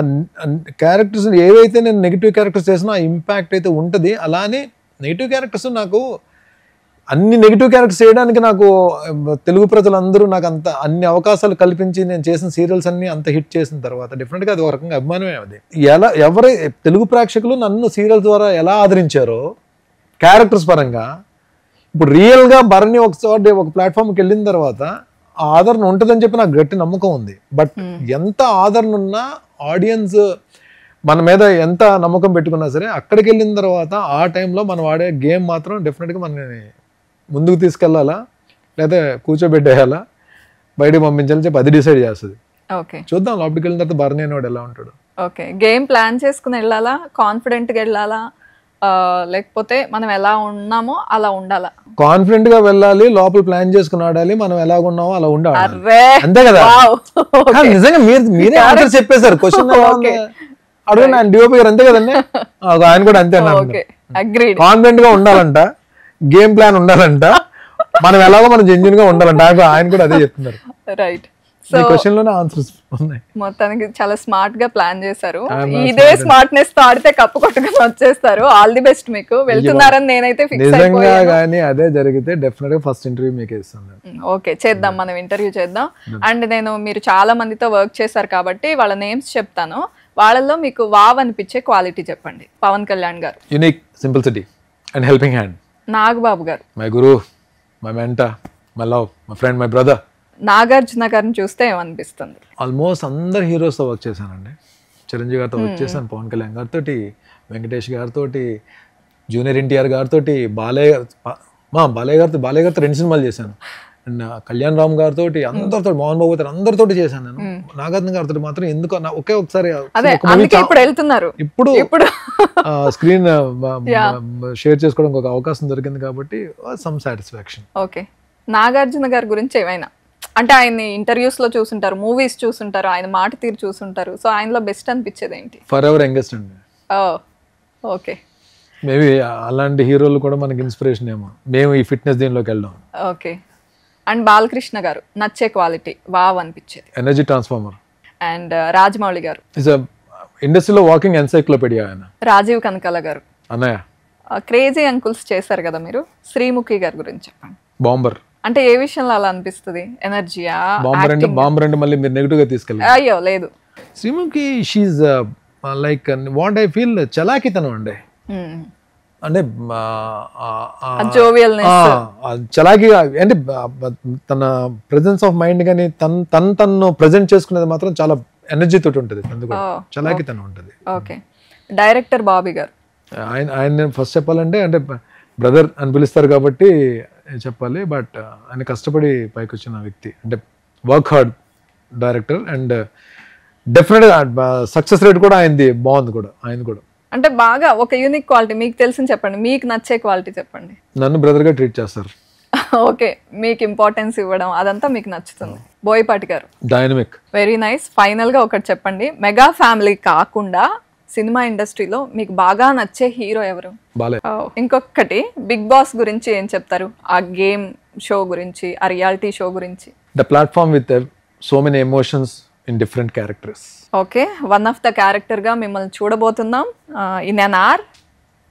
క్యారెక్టర్స్ ఏవైతే నేను నెగిటివ్ క్యారెక్టర్స్ చేసినా ఆ ఇంపాక్ట్ అయితే ఉంటుంది. అలానే నెగిటివ్ క్యారెక్టర్స్ నాకు అన్ని నెగిటివ్ క్యారెక్టర్స్ చేయడానికి నాకు తెలుగు ప్రజలందరూ నాకు అంత అన్ని అవకాశాలు కల్పించి నేను చేసిన సీరియల్స్ అన్ని అంత హిట్ చేసిన తర్వాత డెఫినెట్గా అది ఒక రకంగా అభిమానమే. అది ఎవరు తెలుగు ప్రేక్షకులు నన్ను సీరియల్ ద్వారా ఎలా ఆదరించారో క్యారెక్టర్స్ పరంగా, ఇప్పుడు రియల్గా భరణి ఒకసారి ఒక ప్లాట్ఫామ్కి వెళ్ళిన తర్వాత ఆ ఆదరణ ఉంటుందని చెప్పి నాకు గట్టి నమ్మకం ఉంది. బట్ ఎంత ఆదరణ ఉన్నా ఆడియన్స్ మన మీద ఎంత నమ్మకం పెట్టుకున్నా సరే అక్కడికి వెళ్ళిన తర్వాత ఆ టైంలో మనం వాడే గేమ్ మాత్రం డెఫినెట్గా మనని ముందుకు తీసుకెళ్లాలా లేదా కూర్చోబెట్టేయాలా బయటకు పంపించాలని చెప్పి అది డిసైడ్ చేస్తుంది. చూద్దాం లోపలికి వెళ్ళిన తర్వాత భరణి అనేవాడు ఎలా ఉంటాడు. ఓకే, గేమ్ ప్లాన్ చేసుకుని వెళ్ళాలా, కాన్ఫిడెంట్గా వెళ్ళాలా, లేకపోతే మనం ఎలా ఉన్నామో అలా ఉండాలా? కాన్ఫిడెంట్ గా వెళ్ళాలి, లోపల ప్లాన్ చేసుకుని ఆడాలి, మనం ఎలా ఉన్నామో అలా ఉండాలి, అంతే కదా. నిజంగా మీరే ఆన్సర్ చెప్పేశారు. క్వశ్చన్ అడుగు నా డిఓపి గారు, అంతే కదండి, ఆయన కూడా అంతే అన్నారు. కాన్ఫిడెంట్ గా ఉండాలంట, గేమ్ ప్లాన్ ఉండాలంట, మనం ఎలాగో మనం జెన్యూన్ గా ఉండాలంట, ఆయన కూడా అదే చెప్తున్నారు. రైట్, మొత్తానికి చాలా స్మార్ట్ గా ప్లాన్ చేశారు. ఇదే స్మార్ట్నెస్ తో ఆడితే కప్పు కొట్టుకుని వచ్చేస్తారు. ఆల్ ది బెస్ట్ మీకు. వెళ్తున్నారని నేనైతే ఫిక్స్ అయిపోయాను. గానీ అదే జరిగితే డెఫినెట్ గా ఫస్ట్ ఇంటర్వ్యూ మీకే ఇస్తాను. ఓకే, చేద్దాం, మనం ఇంటర్వ్యూ చేద్దాం. అండ్ మీరు చాలా మందితో వర్క్ చేశారు కాబట్టి వాళ్ళ నేమ్స్ చెప్తాను, వాళ్ళల్లో మీకు వావ్ అనిపించే క్వాలిటీ చెప్పండి. Pawan Kalyan garu, unique, simplicity and helping hand. Nagababu garu, my guru, my mentor, my love, my friend, my brother. Nagarjuna గారిని చూస్తే ఏమనిపిస్తుంది? ఆల్మోస్ట్ అందరు హీరోస్తో వర్క్ చేశానండి. చిరంజీవి గారితో వర్క్ చేశాను, పవన్ కళ్యాణ్ గారితో, వెంకటేష్ గారితో, జూనియర్ ఎన్టీఆర్ గారితో, బాలయ్య గారితో 2 సినిమాలు చేశాను. అండ్ కళ్యాణ్ రామ్ గారితో, అందరితో, మోహన్ బాబు గారు అందరితో చేశాను నేను. నాగార్జున గారితో మాత్రం ఎందుకో ఒకే ఒకసారి ఇప్పుడు స్క్రీన్ షేర్ చేసుకోవడానికి ఒక అవకాశం దొరికింది కాబట్టి సమ్ సాటిస్ఫాక్షన్. ఓకే, నాగార్జున గారి గురించి ఏమైనా అంటే ఆయన్ని ఇంటర్వ్యూస్ లో చూసుంటారు, మూవీస్ చూసుంటారు, ఆయన మాట తీరు చూసుంటారు, సో ఆయనలో బెస్ట్ అనిపించేది ఏంటి? ఫర్ ఎవర్ యంగెస్ట్ అండి. ఓకే, మేబీ అలాంటి హీరోలు కూడా మనకి ఇన్స్పిరేషన్ ఏమో, మేము ఈ ఫిట్నెస్ దీనిలోకి వెళ్ళాం. ఓకే, అండ్ బాలకృష్ణ గారు నచ్చే క్వాలిటీ, వావ్ అనిపించేది? Energy transformer. అండ్ రాజమౌళి గారు, ఇండస్ట్రీలో వాకింగ్ ఎన్సైక్లోపీడియా ఆయన. రాజీవ్ కనకాల గారు, అన్నయ్య. క్రేజీ అంకుల్స్ చేశారు కదా మీరు, శ్రీముఖి గారి గురించి చెప్పండి. బాంబర్ అంటే ఏ విషయంలో అలా అనిపిస్తుంది? ఎనర్జీయా? బాంబర్ అంటే మళ్ళీ మీరు నెగిటివ్ గా తీసుకెళ్ళారు? అయ్యో లేదు, Sreemukhi she's like what I feel చలాకితనం అండి. అంటే చలాకీగా అంటే తన ప్రెజెన్స్ ఆఫ్ మైండ్ కానీ తను ప్రెజెంట్ చేసుకునేది మాత్రం చాలా ఎనర్జీ తోటి ఉంటుంది, చలాకీతనం ఉంటుంది. ఓకే, డైరెక్టర్ బాబీ గారు, ఆయన ఫస్ట్ చెప్పాలంటే అంటే బ్రదర్ అని పిలుస్తారు కాబట్టి చెప్పాలి. బట్ ఆయన కష్టపడి పైకి వచ్చిన వ్యక్తి, అంటే వర్క్ హార్డ్ డైరెక్టర్, అండ్ డెఫినెట్గా సక్సెస్ రేట్ కూడా ఆయనది బాగుంది కూడా. ఆయన కూడా అంటే బాగా ఒక యూనిక్ క్వాలిటీ మీకు తెలిసింది చెప్పండి, మీకు నచ్చే క్వాలిటీ చెప్పండి. నన్ను బ్రదర్గా ట్రీట్ చేస్తారు. ఓకే, మీకు ఇంపార్టెన్స్ ఇవ్వడం అదంతా మీకు నచ్చుతుంది. బోయపాటి గారు, డైనమిక్. Very nice. ఫైనల్ గా ఒకటి చెప్పండి, మెగా ఫ్యామిలీ కాకుండా సినిమా ఇండస్ట్రీలో మీకు బాగా నచ్చే హీరో ఎవరు? ఇంకొకటి, బిగ్ బాస్ గురించి ఏం చెప్తారు? ఆ గేమ్ షో గురించి, ఆ రియాలిటీ షో గురించి. The platform with so many emotions in different characters. Okay, one of the character గా మిమ్మల్ని చూడబోతున్నాం in an hour.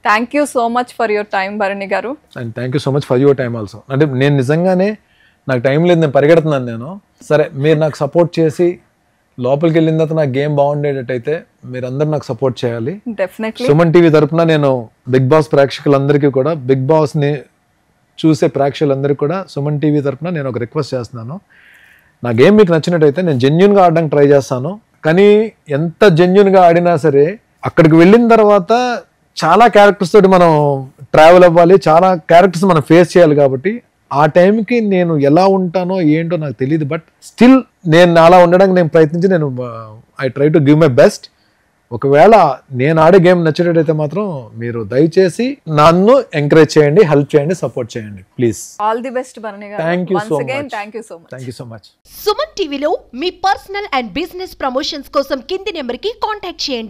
Thank you so much for your time Bharani garu. And thank you so much for your time also. అంటే నేను నిజంగానే నాకు time లేదు, నేను పరిగెడుతున్నాను. నేను సరే మీరు నాకు సపోర్ట్ చేసి లోపలికి వెళ్ళిన తర్వాత నా గేమ్ బాగుండేటట్టయితే మీరందరూ నాకు సపోర్ట్ చేయాలి. డెఫినెట్లీ సుమన్ టీవీ తరపున నేను బిగ్ బాస్ ప్రేక్షకులందరికీ కూడా, బిగ్ బాస్ ని చూసే ప్రేక్షకులందరికీ కూడా సుమన్ టీవీ తరపున నేను ఒక రిక్వెస్ట్ చేస్తున్నాను. నా గేమ్ మీకు నచ్చినట్టయితే నేను జెన్యున్గా ఆడడానికి ట్రై చేస్తాను. కానీ ఎంత జెన్యున్గా ఆడినా సరే అక్కడికి వెళ్ళిన తర్వాత చాలా క్యారెక్టర్స్ తోటి మనం ట్రావెల్ అవ్వాలి, చాలా క్యారెక్టర్స్ మనం ఫేస్ చేయాలి. కాబట్టి ఆ టైంకి నేను ఎలా ఉంటానో ఏంటో నాకు తెలియదు. బట్ స్టిల్ నేను అలా ఉండడానికి నేను ప్రయత్నించి నేను I try to give my best. ఒకవేళ నేను ఆడే గేమ్ నచ్చేటట్టయితే మాత్రం మీరు దయచేసి నన్ను ఎంకరేజ్ చేయండి, హెల్ప్ చేయండి, సపోర్ట్ చేయండి please. All the best Bharani garu. Thank you so much. Thank you so much. Thank you so much. Suman టీవీలో మీ పర్సనల్ అండ్ బిజినెస్ ప్రమోషన్స్ కోసం కింది నెంబర్కి కాంటాక్ట్ చేయండి.